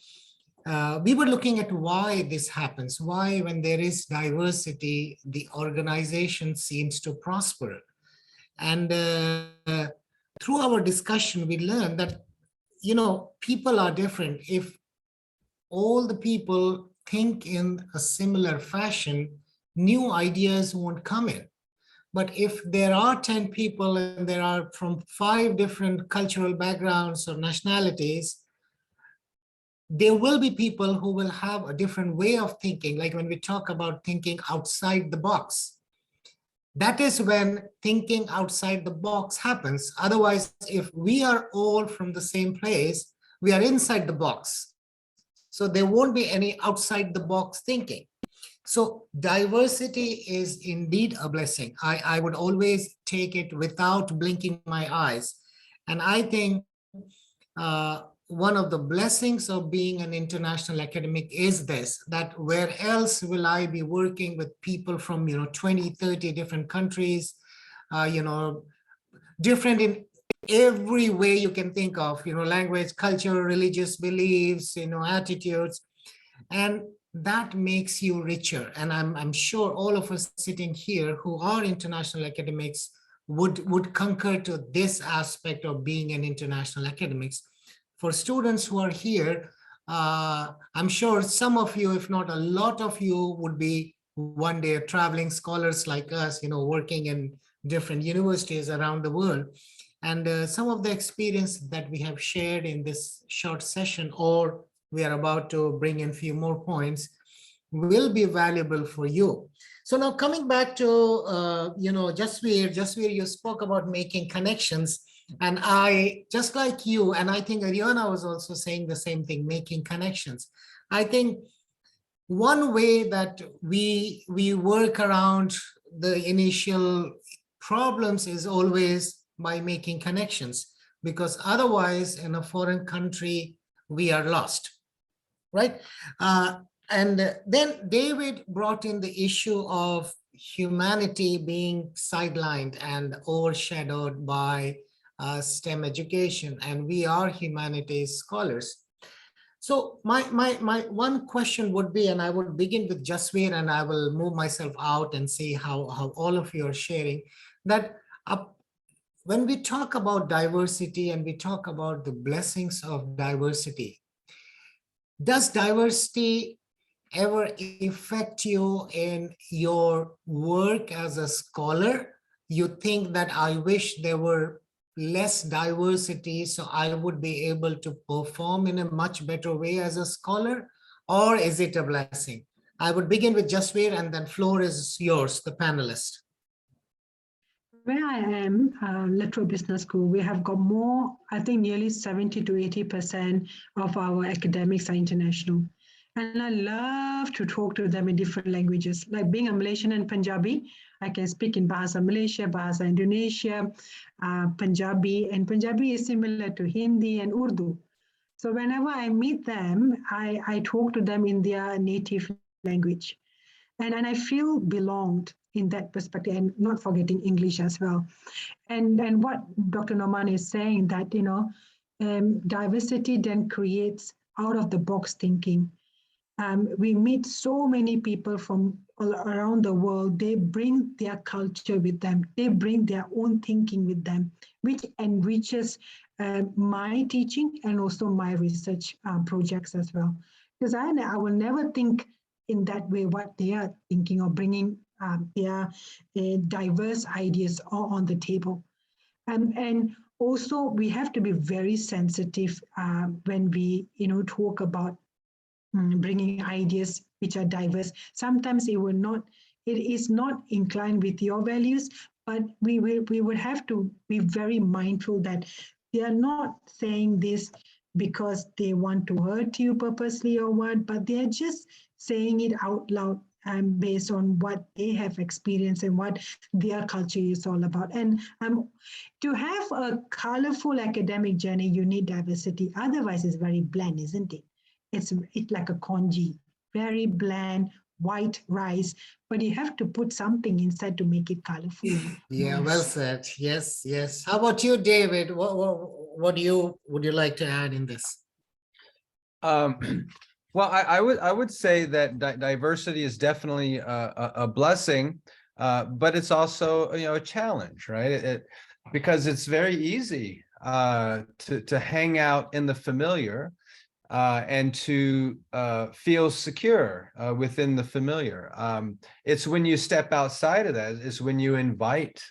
Speaker 1: we were looking at why this happens, why when there is diversity, the organization seems to prosper. And through our discussion, we learned that, you know, people are different. If all the people think in a similar fashion, new ideas won't come in. But if there are 10 people and there are from 5 different cultural backgrounds or nationalities, there will be people who will have a different way of thinking. Like when we talk about thinking outside the box, that is when thinking outside the box happens. Otherwise, if we are all from the same place, we are inside the box. So there won't be any outside the box thinking. So diversity is indeed a blessing. I would always take it without blinking my eyes. And I think one of the blessings of being an international academic is this, that where else will I be working with people from, 20, 30 different countries, different in every way you can think of, language, culture, religious beliefs, attitudes, and that makes you richer. And I'm sure all of us sitting here who are international academics would concur to this aspect of being an international academics. For students who are here, I'm sure some of you, if not a lot of you, would be one day traveling scholars like us, working in different universities around the world. And some of the experience that we have shared in this short session, or we are about to bring in a few more points, will be valuable for you. So now coming back to, Jasveer, you spoke about making connections. And I, just like you, and I think Ariana was also saying the same thing, making connections. I think one way that we work around the initial problems is always by making connections. because otherwise in a foreign country, we are lost, right? And then David brought in the issue of humanity being sidelined and overshadowed by STEM education, and we are humanities scholars. So my one question would be, and I would begin with Jasveer, and I will move myself out and see how all of you are sharing, that when we talk about diversity and we talk about the blessings of diversity, does diversity ever affect you in your work as a scholar? You think that I wish there were less diversity so I would be able to perform in a much better way as a scholar? Or is it a blessing? I would begin with Jasveer, and then floor is yours, the panelist.
Speaker 2: Where I am, Literal Business School, we have got more, I think nearly 70 to 80% of our academics are international. And I love to talk to them in different languages. Like being a Malaysian and Punjabi, I can speak in Bahasa Malaysia, Bahasa Indonesia, Punjabi, and Punjabi is similar to Hindi and Urdu. So whenever I meet them, I talk to them in their native language. And I feel belonged in that perspective, and not forgetting English as well. And what Dr. Noman is saying, that, diversity then creates out of the box thinking. We meet so many people from all around the world. They bring their culture with them. They bring their own thinking with them, which enriches my teaching and also my research projects as well. Because I will never think in that way what they are thinking, or bringing their diverse ideas on the table. And also we have to be very sensitive when we talk about bringing ideas which are diverse. Sometimes it is not inclined with your values, but we would have to be very mindful that they are not saying this because they want to hurt you purposely or what, but they're just saying it out loud based on what they have experienced and what their culture is all about. And to have a colorful academic journey, you need diversity. Otherwise, it's very bland, isn't it? It's like a congee, very bland, white rice, but you have to put something inside to make it colorful.
Speaker 1: Yeah, well said. Yes, yes. How about you, David? What would you like to add in this?
Speaker 3: Well, I would say that diversity is definitely a blessing, but it's also a challenge, right? Because it's very easy to hang out in the familiar and to feel secure within the familiar. It's when you step outside of that, is when you invite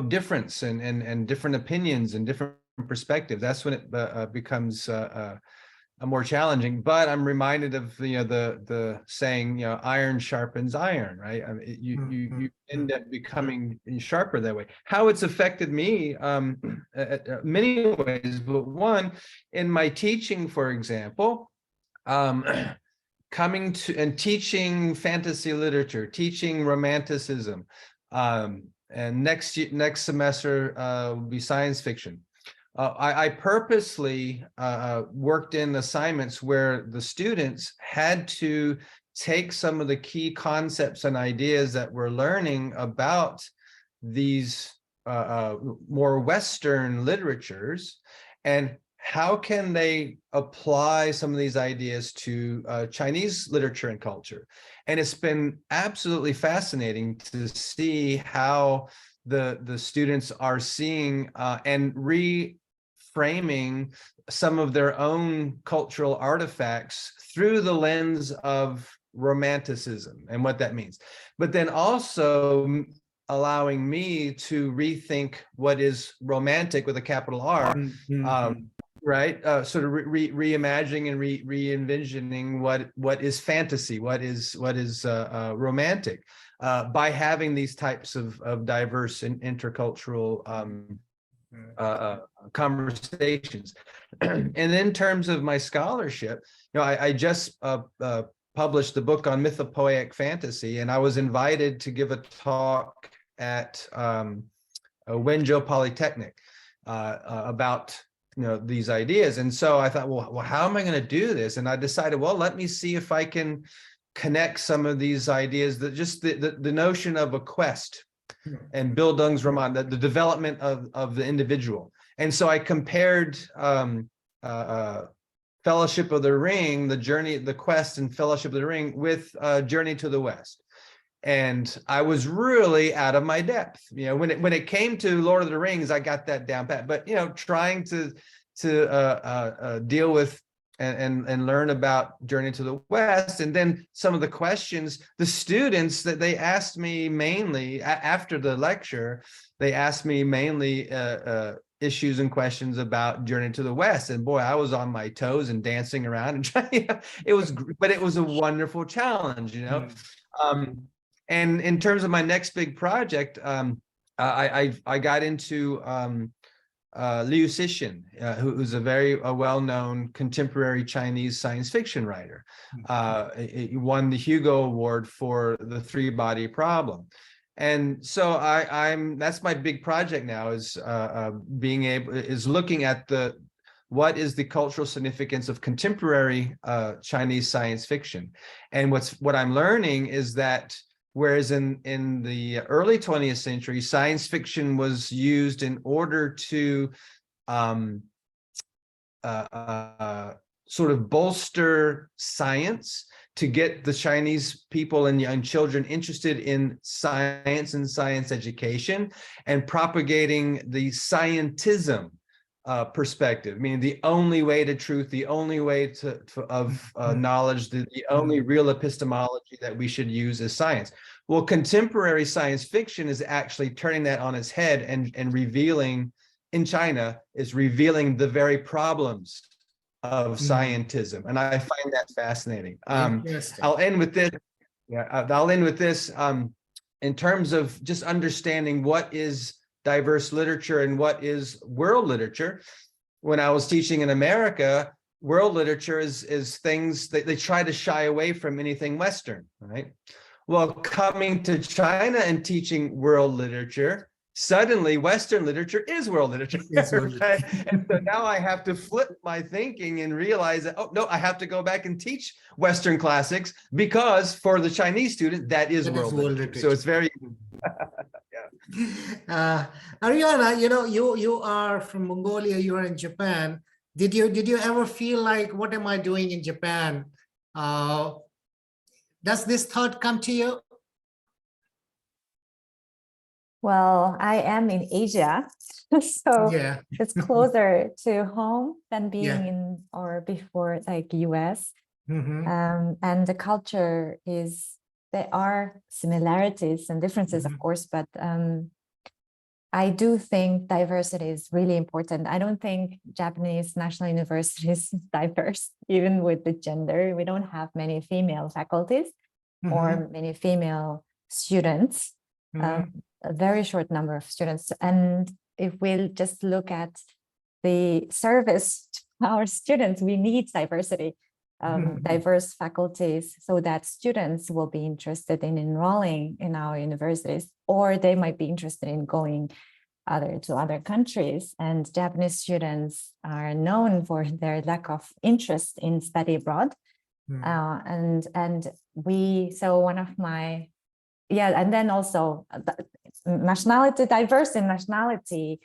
Speaker 3: difference and different opinions and different perspectives. That's when it becomes more challenging. But I'm reminded of the saying, iron sharpens iron, right? I mean, you end up becoming sharper that way. How it's affected me many ways, but one, in my teaching, for example, coming to and teaching fantasy literature, teaching romanticism, and next semester will be science fiction. I purposely worked in assignments where the students had to take some of the key concepts and ideas that we're learning about these more Western literatures, and how can they apply some of these ideas to Chinese literature and culture. And it's been absolutely fascinating to see how the students are seeing and reframing some of their own cultural artifacts through the lens of romanticism and what that means. But then also allowing me to rethink what is romantic with a capital R, right? Sort of reimagining and re-envisioning what is fantasy, what is romantic, by having these types of diverse and intercultural conversations. And in terms of my scholarship, I just published the book on mythopoeic fantasy, and I was invited to give a talk at Wenzhou Polytechnic. about these ideas. And so I thought, well, how am I going to do this? And I decided, well, let me see if I can connect some of these ideas, that just the notion of a quest and Bildungsroman, the development of the individual. And so I compared Fellowship of the Ring, the journey, the quest and Fellowship of the Ring with Journey to the West. And I was really out of my depth. When it came to Lord of the Rings, I got that down pat. But trying to deal with and learn about Journey to the West, and then some of the questions, the students that they asked me mainly after the lecture, they asked me mainly issues and questions about Journey to the West. And boy, I was on my toes and dancing around and trying. But it was a wonderful challenge, And in terms of my next big project, I got into Liu Cixin, who's a very well-known contemporary Chinese science fiction writer. He won the Hugo Award for The Three-Body Problem. And so that's my big project now, is looking at what is the cultural significance of contemporary Chinese science fiction. And what I'm learning is that whereas in the early 20th century, science fiction was used in order to sort of bolster science, to get the Chinese people and young children interested in science and science education, and propagating the scientism perspective, meaning the only way to truth, the only way of knowledge, the only real epistemology that we should use is science. Well, contemporary science fiction is actually turning that on its head and revealing, in China, is revealing the very problems of scientism. And I find that fascinating. I'll end with this. I'll end with this in terms of just understanding what is diverse literature and what is world literature. When I was teaching in America, world literature is things that they try to shy away from anything Western, right? Well, coming to China and teaching world literature, suddenly Western literature is world literature. Right? And so now I have to flip my thinking and realize that, oh, no, I have to go back and teach Western classics, because for the Chinese student, that is world literature. So it's very...
Speaker 1: Ariana, you are from Mongolia, you are in Japan. Did you ever feel like, what am I doing in Japan? Does this thought come to you?
Speaker 5: Well, I am in Asia, so
Speaker 1: Yeah.
Speaker 5: it's closer to home than being in or before, like US. And the culture there are similarities and differences, of course, but I do think diversity is really important. I don't think Japanese National University is diverse, even with the gender. We don't have many female faculties or many female students, a very short number of students. And if we just look at the service to our students, we need diversity. Diverse faculties, so that students will be interested in enrolling in our universities, or they might be interested in going to other countries. And Japanese students are known for their lack of interest in study abroad. And then also nationality, diverse in nationality,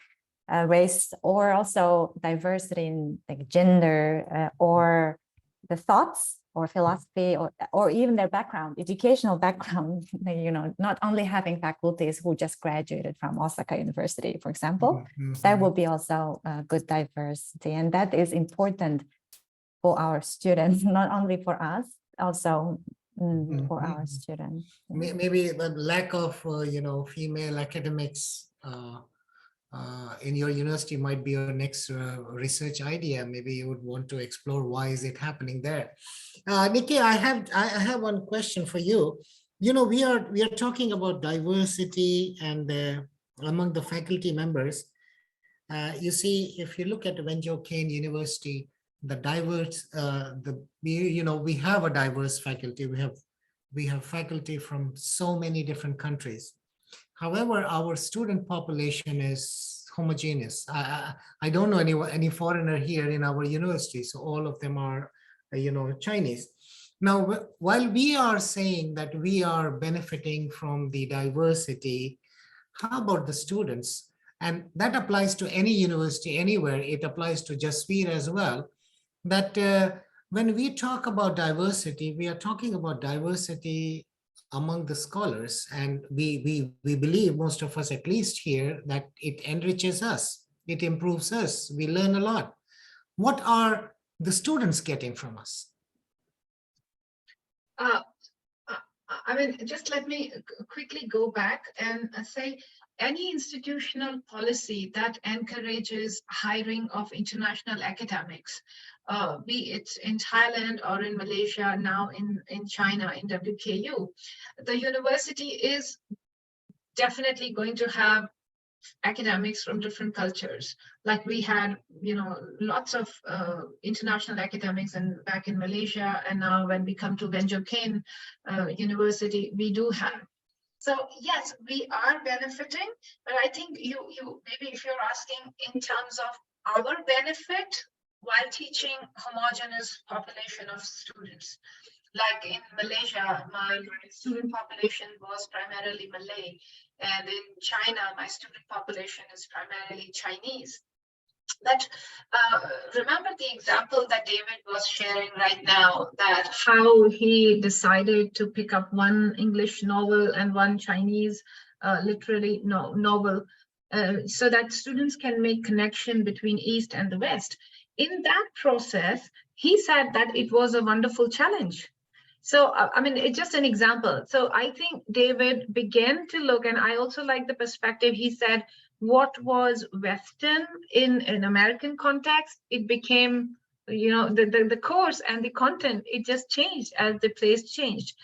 Speaker 5: race, or also diversity in like gender or the thoughts or philosophy or even their background, educational background, not only having faculties who just graduated from Osaka University, for example, that will be also a good diversity. And that is important for our students, not only for us, also for our students.
Speaker 1: Maybe the lack of, female academics in your university might be your next research idea. Maybe you would want to explore why is it happening there. Nikki, I have one question for you. We are talking about diversity and among the faculty members. You see, if you look at Wenjo Kane University, the diverse, we have a diverse faculty. We have faculty from so many different countries. However, our student population is homogeneous. I don't know any foreigner here in our university, so all of them are, Chinese. Now, while we are saying that we are benefiting from the diversity, how about the students? And that applies to any university anywhere. It applies to Jasveer as well, that when we talk about diversity, we are talking about diversity among the scholars, and we believe, most of us at least here, that it enriches us, it improves us, we learn a lot. What are the students getting from us?
Speaker 4: I mean, just let me quickly go back and say, any institutional policy that encourages hiring of international academics, be it in Thailand or in Malaysia, now in China, in WKU, the university is definitely going to have academics from different cultures. Like we had, lots of international academics back in Malaysia, and now when we come to Benjoken University, we do have. So yes, we are benefiting, but I think you maybe if you're asking in terms of our benefit while teaching homogeneous population of students, like in Malaysia, my student population was primarily Malay, and in China, my student population is primarily Chinese. But remember the example that David was sharing right now, that how he decided to pick up one English novel and one Chinese literary novel, so that students can make connection between East and the West. In that process, he said that it was a wonderful challenge. So, I mean, it's just an example. So I think David began to look, and I also like the perspective. He said, what was Western in an American context, it became, the course and the content, it just changed as the place changed.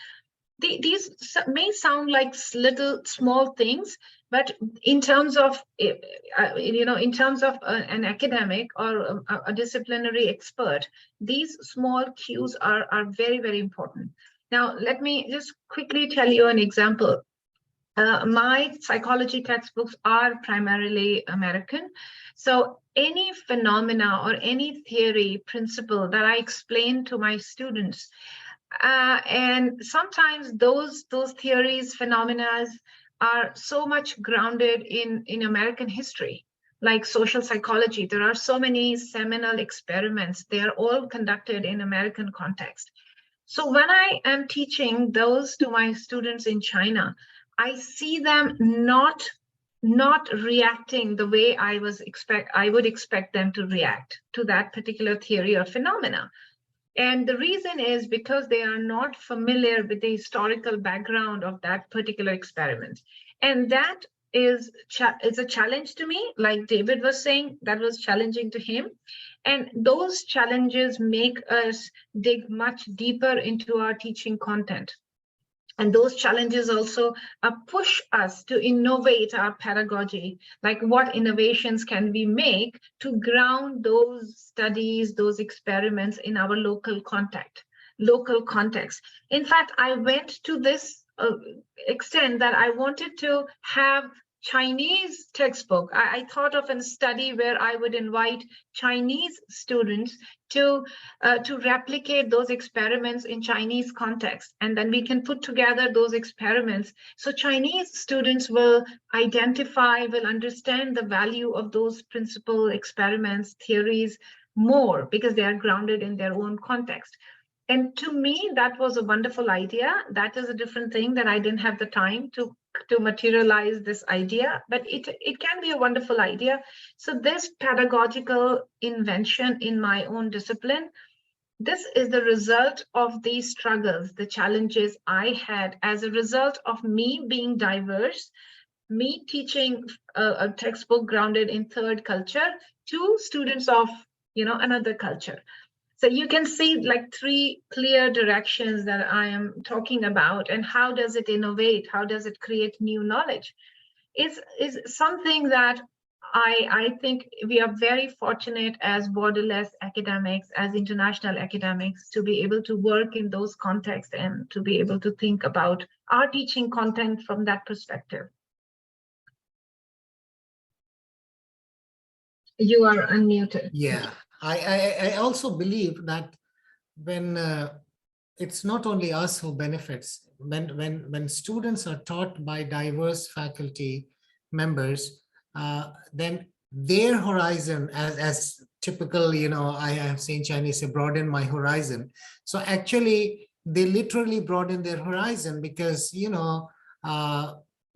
Speaker 4: These may sound like little small things, but in terms of, in terms of an academic or a disciplinary expert, these small cues are very, very important. Now, let me just quickly tell you an example. My psychology textbooks are primarily American. So any phenomena or any theory, principle that I explain to my students, and sometimes those theories, phenomena are so much grounded in American history, like social psychology. There are so many seminal experiments. They are all conducted in American context. So when I am teaching those to my students in China, I see them not reacting the way I would expect them to react to that particular theory or phenomena. And the reason is because they are not familiar with the historical background of that particular experiment. And that is a challenge to me, like David was saying, that was challenging to him. And those challenges make us dig much deeper into our teaching content. And those challenges also push us to innovate our pedagogy, like what innovations can we make to ground those studies, those experiments in our local context. In fact, I went to this extent that I wanted to have Chinese textbook. I thought of a study where I would invite Chinese students to replicate those experiments in Chinese context, and then we can put together those experiments. So Chinese students will will understand the value of those principal experiments, theories more, because they are grounded in their own context. And to me, that was a wonderful idea. That is a different thing that I didn't have the time to materialize this idea, but it can be a wonderful idea. So this pedagogical invention in my own discipline, this is the result of these struggles, the challenges I had as a result of me being diverse, me teaching a textbook grounded in third culture to students of another culture. So you can see like three clear directions that I am talking about, and how does it innovate? How does it create new knowledge? Is something that I think we are very fortunate as borderless academics, as international academics, to be able to work in those contexts and to be able to think about our teaching content from that perspective. You are unmuted.
Speaker 1: Yeah, I also believe that when it's not only us who benefits, when students are taught by diverse faculty members, then their horizon, as typical, I have seen Chinese say, broaden my horizon. So actually, they literally broaden their horizon because,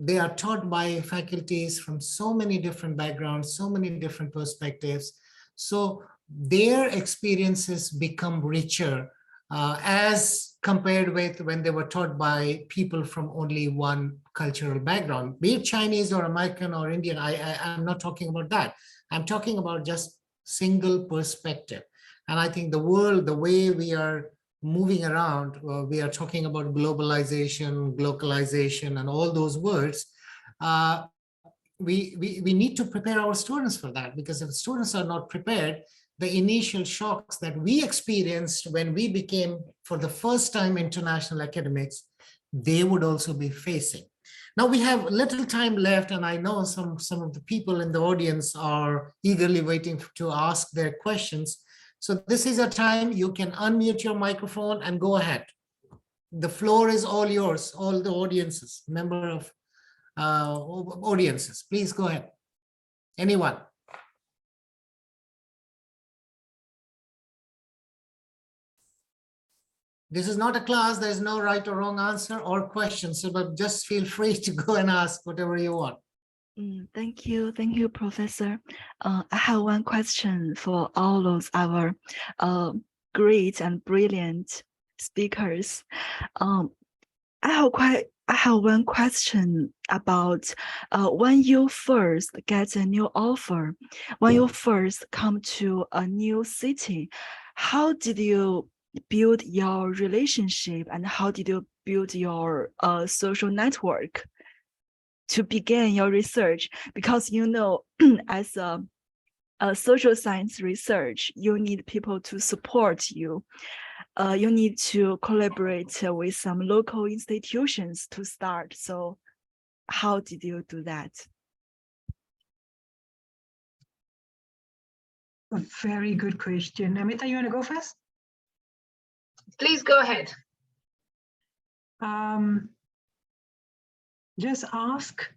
Speaker 1: they are taught by faculties from so many different backgrounds, so many different perspectives. So their experiences become richer as compared with when they were taught by people from only one cultural background, be it Chinese or American or Indian. I'm not talking about that. I'm talking about just single perspective. And I think the world, the way we are moving around, we are talking about globalization, localization, and all those words. We need to prepare our students for that, because if students are not prepared, the initial shocks that we experienced when we became, for the first time, international academics, they would also be facing. Now we have little time left, and I know some of the people in the audience are eagerly waiting to ask their questions. So this is a time you can unmute your microphone and go ahead. The floor is all yours, all the audiences, member of audiences. Please go ahead. Anyone? This is not a class. There's no right or wrong answer or question. So, but just feel free to go and ask whatever you want.
Speaker 6: Thank you, Professor. I have one question for all of our great and brilliant speakers. I have one question about when you first get a new offer, when you first come to a new city, how did you build your relationship and how did you build your social network to begin your research? Because as a social science research, you need people to support you. You need to collaborate with some local institutions to start. So how did you do that?
Speaker 2: A very good question. Amita, you want to go first?
Speaker 4: Please go ahead.
Speaker 2: Just ask.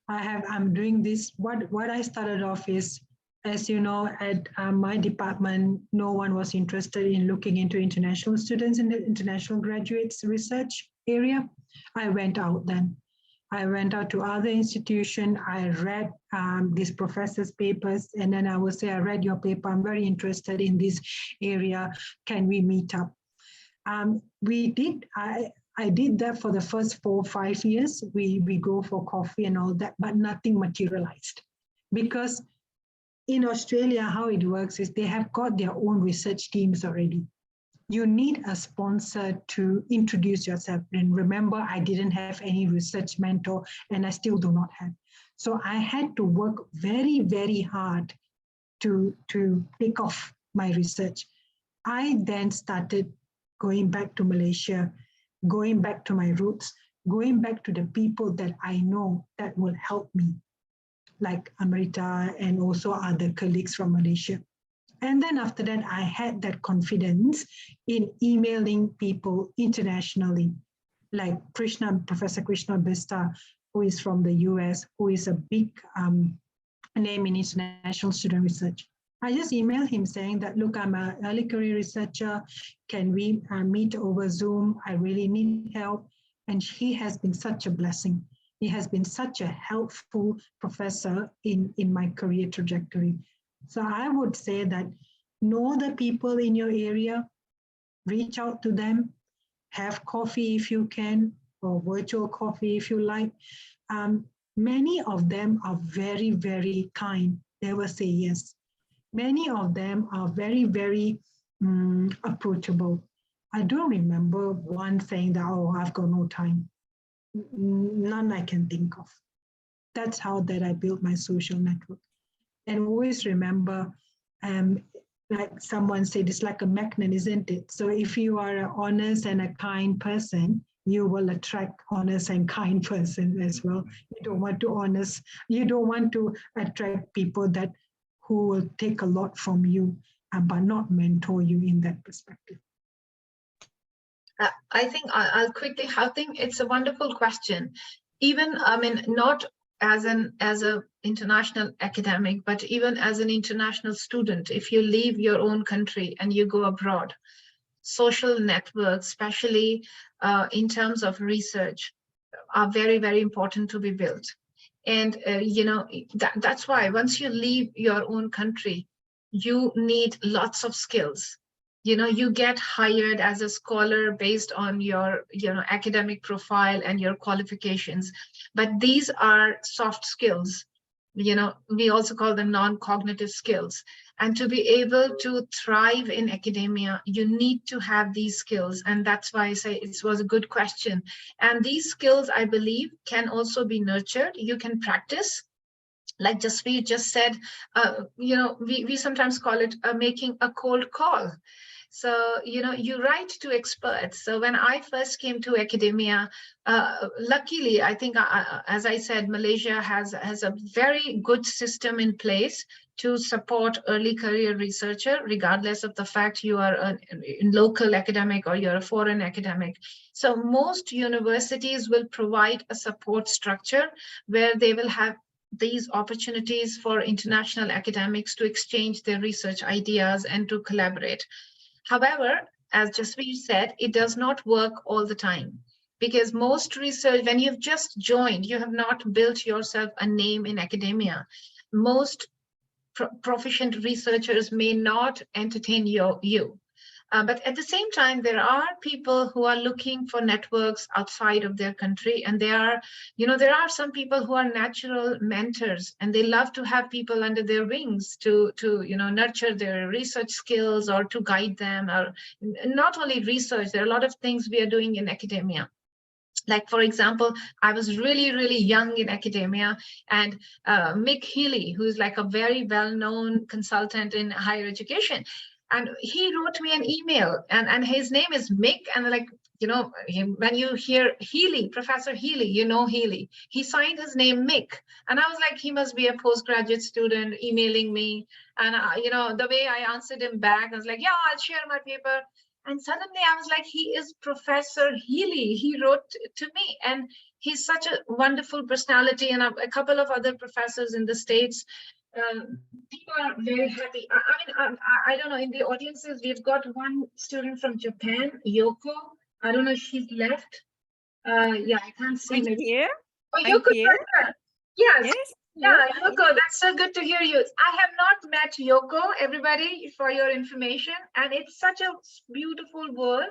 Speaker 2: I'm doing this. What I started off is, as you know, at my department, no one was interested in looking into international students in the international graduates research area. I went out then. I went out to other institutions. I read these professors' papers, and then I would say, I read your paper. I'm very interested in this area. Can we meet up? We did. I did that for the first 4 or 5 years. We go for coffee and all that, but nothing materialized. Because in Australia, how it works is they have got their own research teams already. You need a sponsor to introduce yourself. And remember, I didn't have any research mentor, and I still do not have. So I had to work very, very hard to take off my research. I then started going back to Malaysia, going back to my roots, going back to the people that I know that will help me, like Amrita and also other colleagues from Malaysia. And then after that, I had that confidence in emailing people internationally, like Professor Krishna Bista, who is from the US, who is a big name in international student research. I just emailed him saying that, look, I'm an early career researcher. Can we meet over Zoom? I really need help. And he has been such a blessing. He has been such a helpful professor in my career trajectory. So I would say that know the people in your area, reach out to them, have coffee if you can, or virtual coffee if you like. Many of them are very, very kind. They will say yes. Many of them are very, very approachable. I don't remember one saying that, oh, I've got no time. None I can think of. That's how that I built my social network. And always remember, like someone said, it's like a magnet, isn't it? So if you are an honest and a kind person, you will attract honest and kind person as well. You don't want to attract people who will take a lot from you, but not mentor you in that perspective?
Speaker 4: I think I'll quickly. I think it's a wonderful question. Even, I mean, not as an international academic, but even as an international student, if you leave your own country and you go abroad, social networks, especially in terms of research, are very, very important to be built. And you know, that's why once you leave your own country, you need lots of skills. You know, you get hired as a scholar based on your, you know, academic profile and your qualifications, but these are soft skills. You know, we also call them non-cognitive skills. And to be able to thrive in academia, you need to have these skills. And that's why I say it was a good question. And these skills, I believe, can also be nurtured. You can practice. Like Jasveer just said, you know, we sometimes call it making a cold call. So, you know, you write to experts. So when I first came to academia, luckily, I think, as I said, Malaysia has a very good system in place to support early career researcher, regardless of the fact you are a local academic or you're a foreign academic. So most universities will provide a support structure where they will have these opportunities for international academics to exchange their research ideas and to collaborate. However, as Jasveer said, it does not work all the time, because most research, when you've just joined, you have not built yourself a name in academia. Most proficient researchers may not entertain you. But at the same time, there are people who are looking for networks outside of their country. And there are some people who are natural mentors, and they love to have people under their wings to nurture their research skills or to guide them. Or not only research, there are a lot of things we are doing in academia. Like, for example, I was really, really young in academia, and Mick Healy, who's like a very well-known consultant in higher education, and he wrote me an email, and his name is Mick, and like, you know, when you hear Healy, Professor Healy, you know Healy. He signed his name Mick, and I was like, he must be a postgraduate student emailing me. And you know, the way I answered him back, I was like, yeah, I'll share my paper. And suddenly I was like, he is Professor Healy. He wrote to me, and he's such a wonderful personality. And a couple of other professors in the States. People are very happy. I don't know, in the audiences, we've got one student from Japan, Yoko. I don't know if she's left. Yeah, I can't see.
Speaker 7: I'm here.
Speaker 4: Oh,
Speaker 7: I'm
Speaker 4: Yoko,
Speaker 7: here.
Speaker 4: yes.
Speaker 7: Yes.
Speaker 4: Yeah, Yoko, that's so good to hear you. I have not met Yoko, everybody, for your information. And it's such a beautiful world.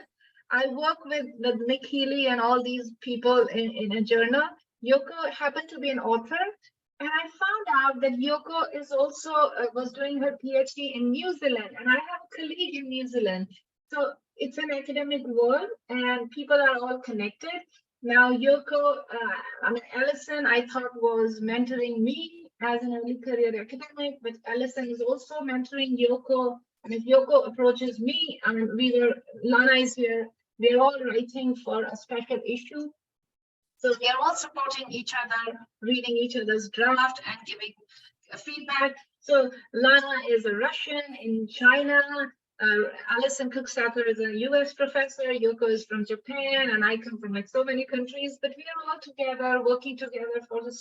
Speaker 4: I work with Mick Healy and all these people in a journal. Yoko happened to be an author. And I found out that Yoko is also was doing her PhD in New Zealand, and I have a colleague in New Zealand. So it's an academic world, and people are all connected. Now, Yoko, Alison, I thought was mentoring me as an early career academic, but Alison is also mentoring Yoko. And if Yoko approaches me, Lana is here, we're all writing for a special issue. So we are all supporting each other, reading each other's draft and giving feedback. So Lana is a Russian in China. Alison Cooksacker is a US professor. Yoko is from Japan, and I come from like so many countries, but we are all together, working together for the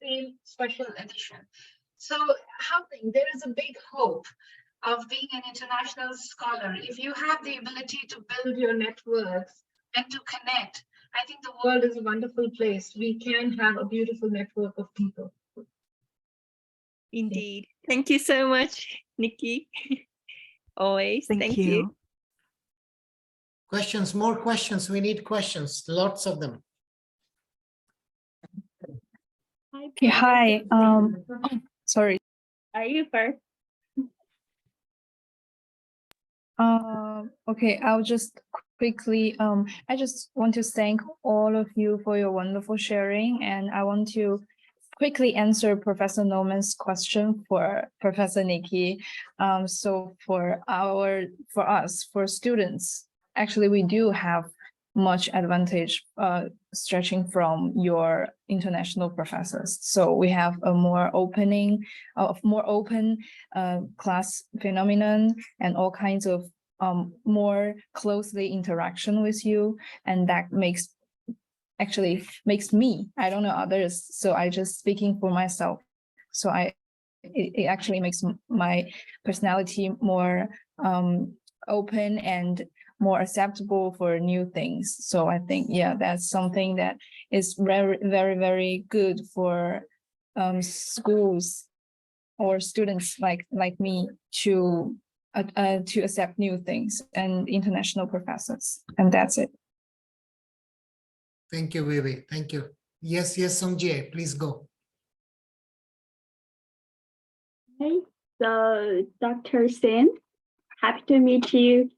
Speaker 4: same special edition. So there is a big hope of being an international scholar. If you have the ability to build your networks and to connect, I think the world is a wonderful place. We can have a beautiful network of people.
Speaker 7: Indeed. Thank you so much, Nikki. Always.
Speaker 6: Thank you.
Speaker 1: Questions, more questions. We need questions, lots of them.
Speaker 8: Okay, hi. Sorry.
Speaker 7: Are you first?
Speaker 8: Okay, I'll just quickly, I just want to thank all of you for your wonderful sharing, and I want to quickly answer Professor Norman's question for Professor Nikki. So for students, actually we do have much advantage stretching from your international professors. So we have a more open class phenomenon and all kinds of more closely interaction with you, and that actually makes me, I don't know others, so I just speaking for myself. So it actually makes my personality more open and more acceptable for new things. So I think, yeah, that's something that is very, very, very good for schools or students like me to accept new things and international professors. And that's it.
Speaker 1: Thank you, Vivi. Thank you. Yes, Songjie, please go.
Speaker 9: Hey, so Dr. Sen, happy to meet you.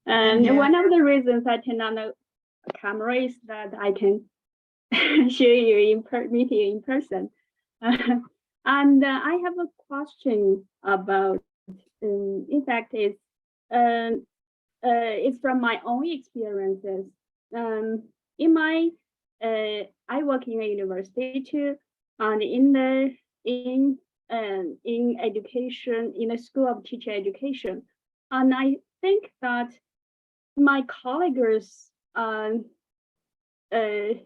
Speaker 9: And
Speaker 2: Yeah.
Speaker 9: one of the reasons I turn on the camera is that I can show you meet you in person. And I have a question about, in fact, it's from my own experiences. I work in a university too, and in education, in the School of Teacher Education, and I think that my colleagues are the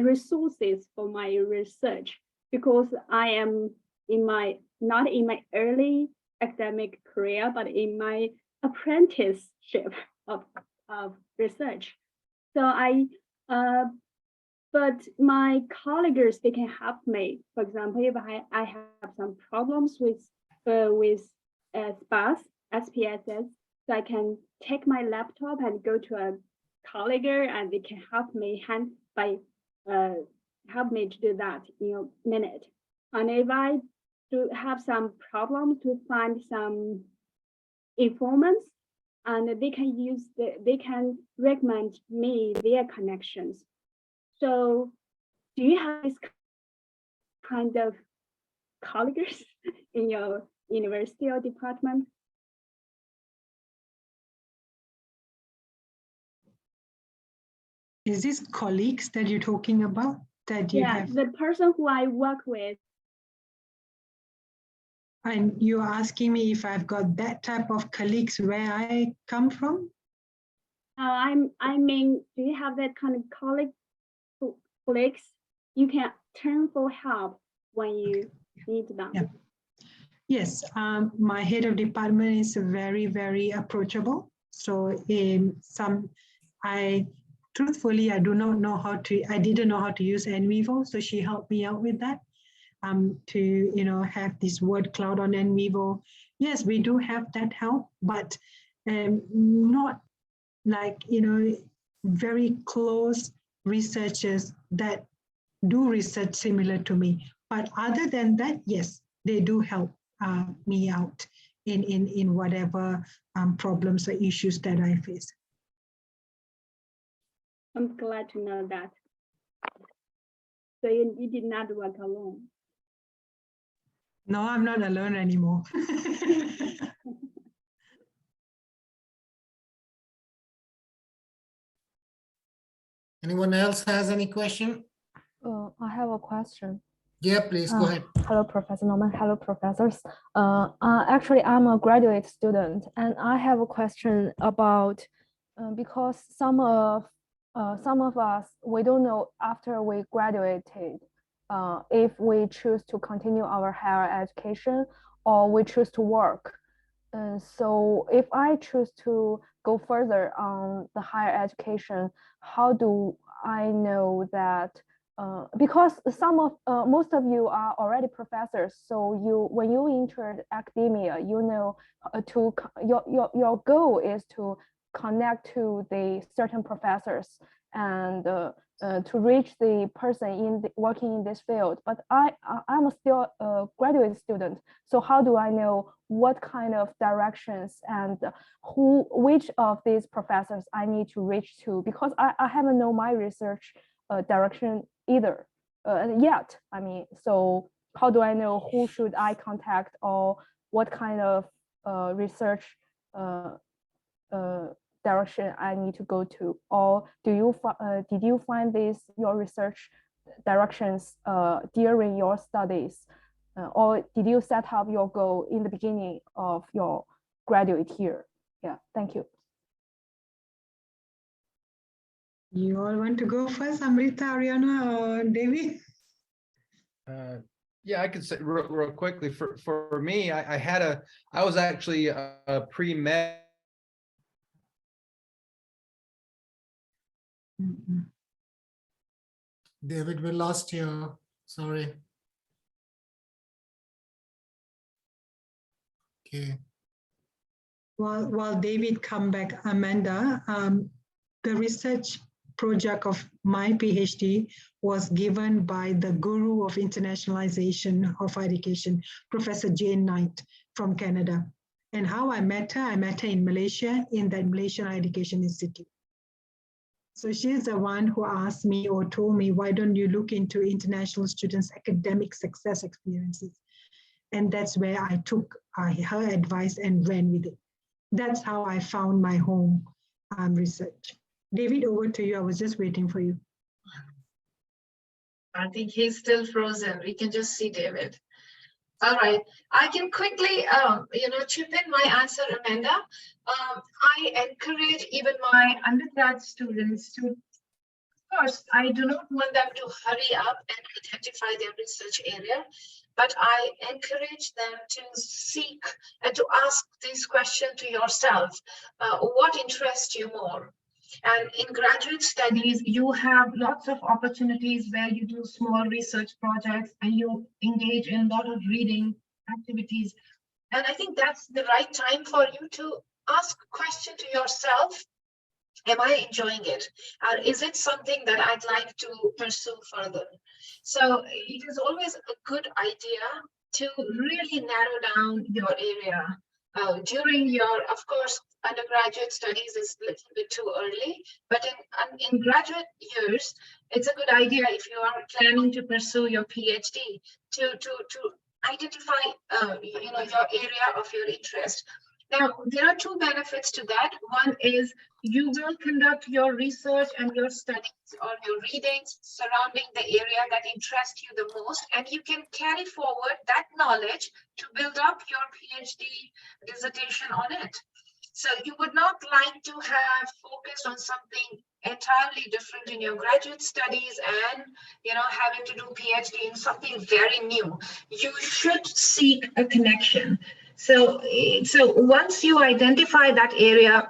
Speaker 9: resources for my research, because I am not in my early academic career, but in my apprenticeship of research. So but my colleagues, they can help me. For example, if I have some problems with SPSS, so I can take my laptop and go to a colleague, and they can help me help me to do that in a minute. And if I do have some problem to find some informants, and they can recommend me their connections. So do you have this kind of colleagues in your university or department?
Speaker 2: Is this colleagues that you're talking about that you have?
Speaker 9: The person who I work with.
Speaker 2: And you're asking me if I've got that type of colleagues where I come from?
Speaker 9: I mean, do you have that kind of colleagues you can turn for help when you need them?
Speaker 2: Yeah. Yes, my head of department is very, very approachable. So truthfully, I didn't know how to use NVivo, so she helped me out with that. To have this word cloud on NVivo. Yes, we do have that help, but not like very close researchers that do research similar to me. But other than that, yes, they do help me out in whatever problems or issues that I face.
Speaker 9: I'm glad to know that. So you did not work alone.
Speaker 2: No, I'm not alone anymore.
Speaker 1: Anyone else has any question?
Speaker 5: I have a question.
Speaker 1: Yeah, please go ahead.
Speaker 5: Hello, Professor Norman. Hello, professors. Actually, I'm a graduate student, and I have a question about because some of us, we don't know after we graduated if we choose to continue our higher education or we choose to work. So if I choose to go further on the higher education, how do I know that? Because most of you are already professors, so when you entered academia, your goal is to connect to the certain professors and to reach the person working in this field. But I'm still a graduate student, so how do I know what kind of directions and which of these professors I need to reach to? Because I haven't known my research direction either yet. I mean, so how do I know who should I contact or what kind of research
Speaker 10: direction I need to go to, or did you find your research directions during your studies, or did you set up your goal in the beginning of your graduate year? Yeah, thank you.
Speaker 2: You all want to go first, Amrita, Ariana, or David?
Speaker 3: Yeah, I could say real quickly. For me, I was actually a pre-med.
Speaker 1: David, we lost you. Sorry. Okay.
Speaker 2: While David come back, Amanda, the research project of my PhD was given by the guru of internationalization of education, Professor Jane Knight from Canada. And how I met her in Malaysia, in the Malaysian Education Institute. So she's the one who asked me or told me, why don't you look into international students' academic success experiences? And that's where I took her advice and ran with it. That's how I found my home research. David, over to you. I was just waiting for you.
Speaker 4: I think he's still frozen. We can just see David. All right, I can quickly, chip in my answer, Amanda. I encourage even my undergrad students to, of course, I do not want them to hurry up and identify their research area, but I encourage them to seek and to ask this question to yourself. What interests you more? And in graduate studies, you have lots of opportunities where you do small research projects and you engage in a lot of reading activities. And I think that's the right time for you to ask a question to yourself. Am I enjoying it? Or is it something that I'd like to pursue further? So it is always a good idea to really narrow down your area. During your, of course, undergraduate studies is a little bit too early, but in graduate years, it's a good idea if you are planning to pursue your PhD to identify your area of your interest. Now, there are two benefits to that. One is you will conduct your research and your studies or your readings surrounding the area that interests you the most, and you can carry forward that knowledge to build up your PhD dissertation on it. So you would not like to have focused on something entirely different in your graduate studies and having to do PhD in something very new. You should seek a connection. So once you identify that area,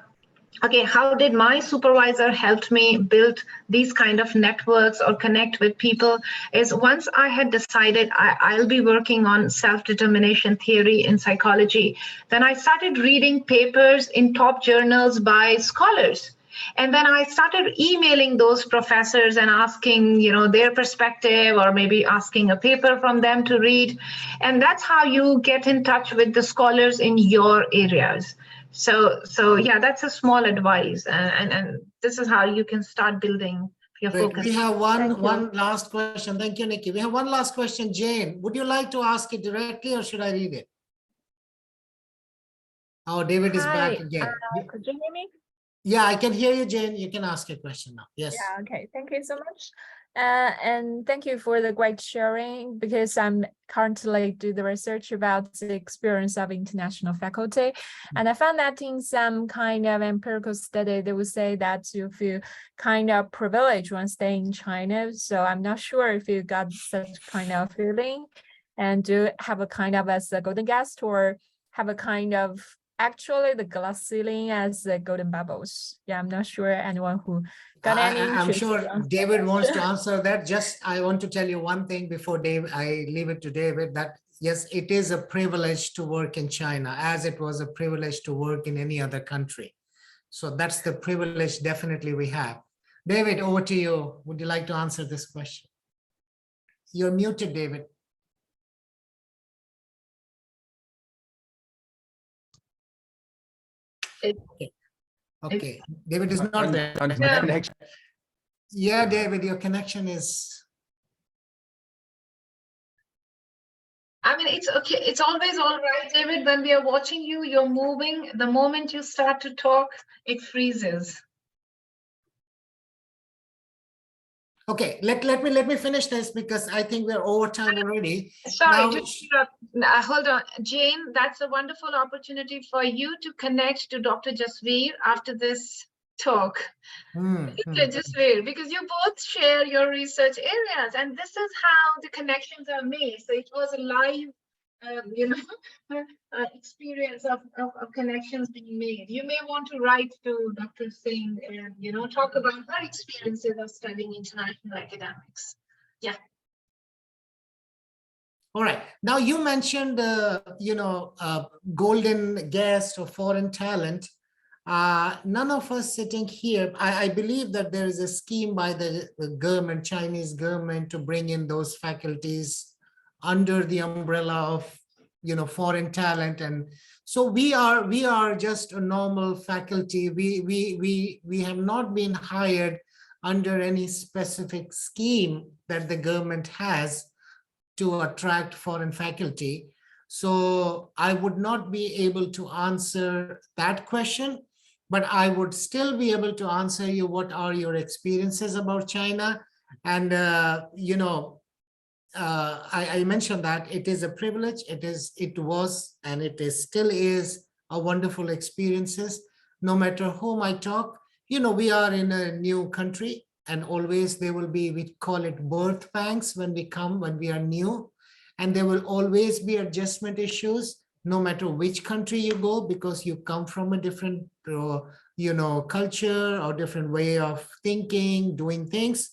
Speaker 4: okay, how did my supervisor help me build these kind of networks or connect with people? Is once I had decided I'll be working on self-determination theory in psychology, then I started reading papers in top journals by scholars. And then I started emailing those professors and asking, their perspective, or maybe asking a paper from them to read. And that's how you get in touch with the scholars in your areas. So yeah, that's a small advice, and this is how you can start building your focus.
Speaker 1: We have one last question. Thank you, Nikki. We have one last question. Jane, would you like to ask it directly, or should I read it? Oh, David is back again.
Speaker 11: Could you hear me?
Speaker 1: Yeah, I can hear you, Jane. You can ask a question now. Yes.
Speaker 11: Yeah, okay. Thank you so much. And thank you for the great sharing, because I'm currently doing the research about the experience of international faculty. And I found that in some kind of empirical study, they would say that you feel kind of privileged when staying in China. So I'm not sure if you got such kind of feeling, and do have a kind of as a golden guest, or have a kind of actually the glass ceiling as the golden bubbles. Yeah, I'm not sure anyone who got any
Speaker 1: I'm
Speaker 11: interest
Speaker 1: sure David wants to answer that. Just I want to tell you one thing before I leave it to David, that yes, it is a privilege to work in China, as it was a privilege to work in any other country. So that's the privilege definitely we have. David, over to you. Would you like to answer this question? You're muted, David. Okay. David is not there. Yeah, David, your connection is.
Speaker 4: I mean, it's okay. It's always all right, David. When we are watching you, you're moving. The moment you start to talk, it freezes.
Speaker 1: Okay, let me finish this because I think we're over time already.
Speaker 4: Sorry,
Speaker 1: Now,
Speaker 4: hold on. Jane, that's a wonderful opportunity for you to connect to Dr. Jasveer after this talk. Dr. Jasveer, because you both share your research areas, and this is how the connections are made. So it was a live, experience of connections being made. You may want to write to Dr. Singh and, talk about her experiences of studying international academics. Yeah.
Speaker 1: all right. Now you mentioned, golden guest or foreign talent. None of us sitting here, I believe that there is a scheme by the government, Chinese government, to bring in those faculties under the umbrella of, foreign talent. And so we are just a normal faculty. We have not been hired under any specific scheme that the government has to attract foreign faculty. So I would not be able to answer that question, but I would still be able to answer you what are your experiences about China. And, I mentioned that it is a privilege. It was, and it still is a wonderful experiences. No matter whom I talk, we are in a new country, and always there will be, we call it birth pangs when we are new, and there will always be adjustment issues, no matter which country you go, because you come from a different, culture or different way of thinking, doing things.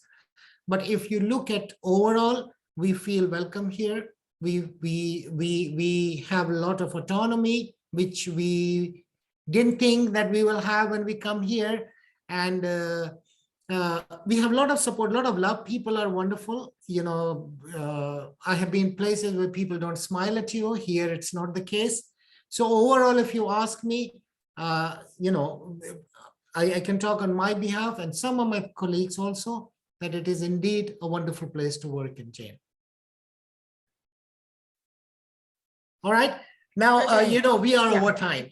Speaker 1: But if you look at overall, we feel welcome here. We have a lot of autonomy, which we didn't think that we will have when we come here. And we have a lot of support, a lot of love. People are wonderful. I have been places where people don't smile at you. Here, it's not the case. So overall, if you ask me, I can talk on my behalf and some of my colleagues also, that it is indeed a wonderful place to work in, Jane. All right. Now, we are over time.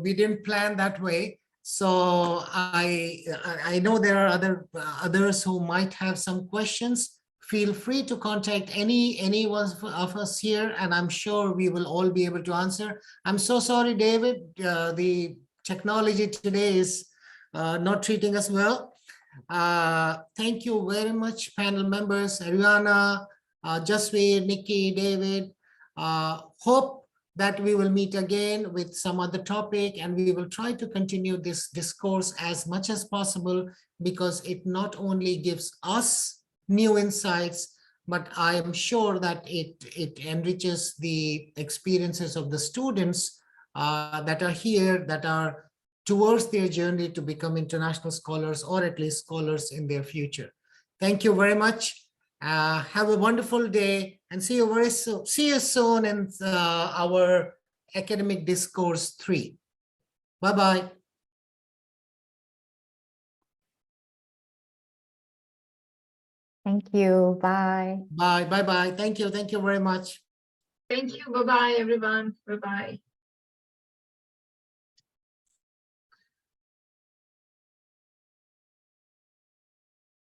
Speaker 1: We didn't plan that way. So I know there are others who might have some questions. Feel free to contact any one of us here, and I'm sure we will all be able to answer. I'm so sorry, David. The technology today is not treating us well. Thank you very much, panel members, Ariana, Jasveer, Nikki, David. Hope that we will meet again with some other topic, and we will try to continue this discourse as much as possible, because it not only gives us new insights, but I am sure that it enriches the experiences of the students that are here, that are towards their journey to become international scholars, or at least scholars in their future. Thank you very much. Have a wonderful day, and see you very soon. See you soon in our Academic Discourse 3. Bye-bye.
Speaker 5: Thank you. Bye.
Speaker 1: Bye. Bye-bye. Thank you. Thank you very much.
Speaker 4: Thank you. Bye-bye, everyone. Bye-bye.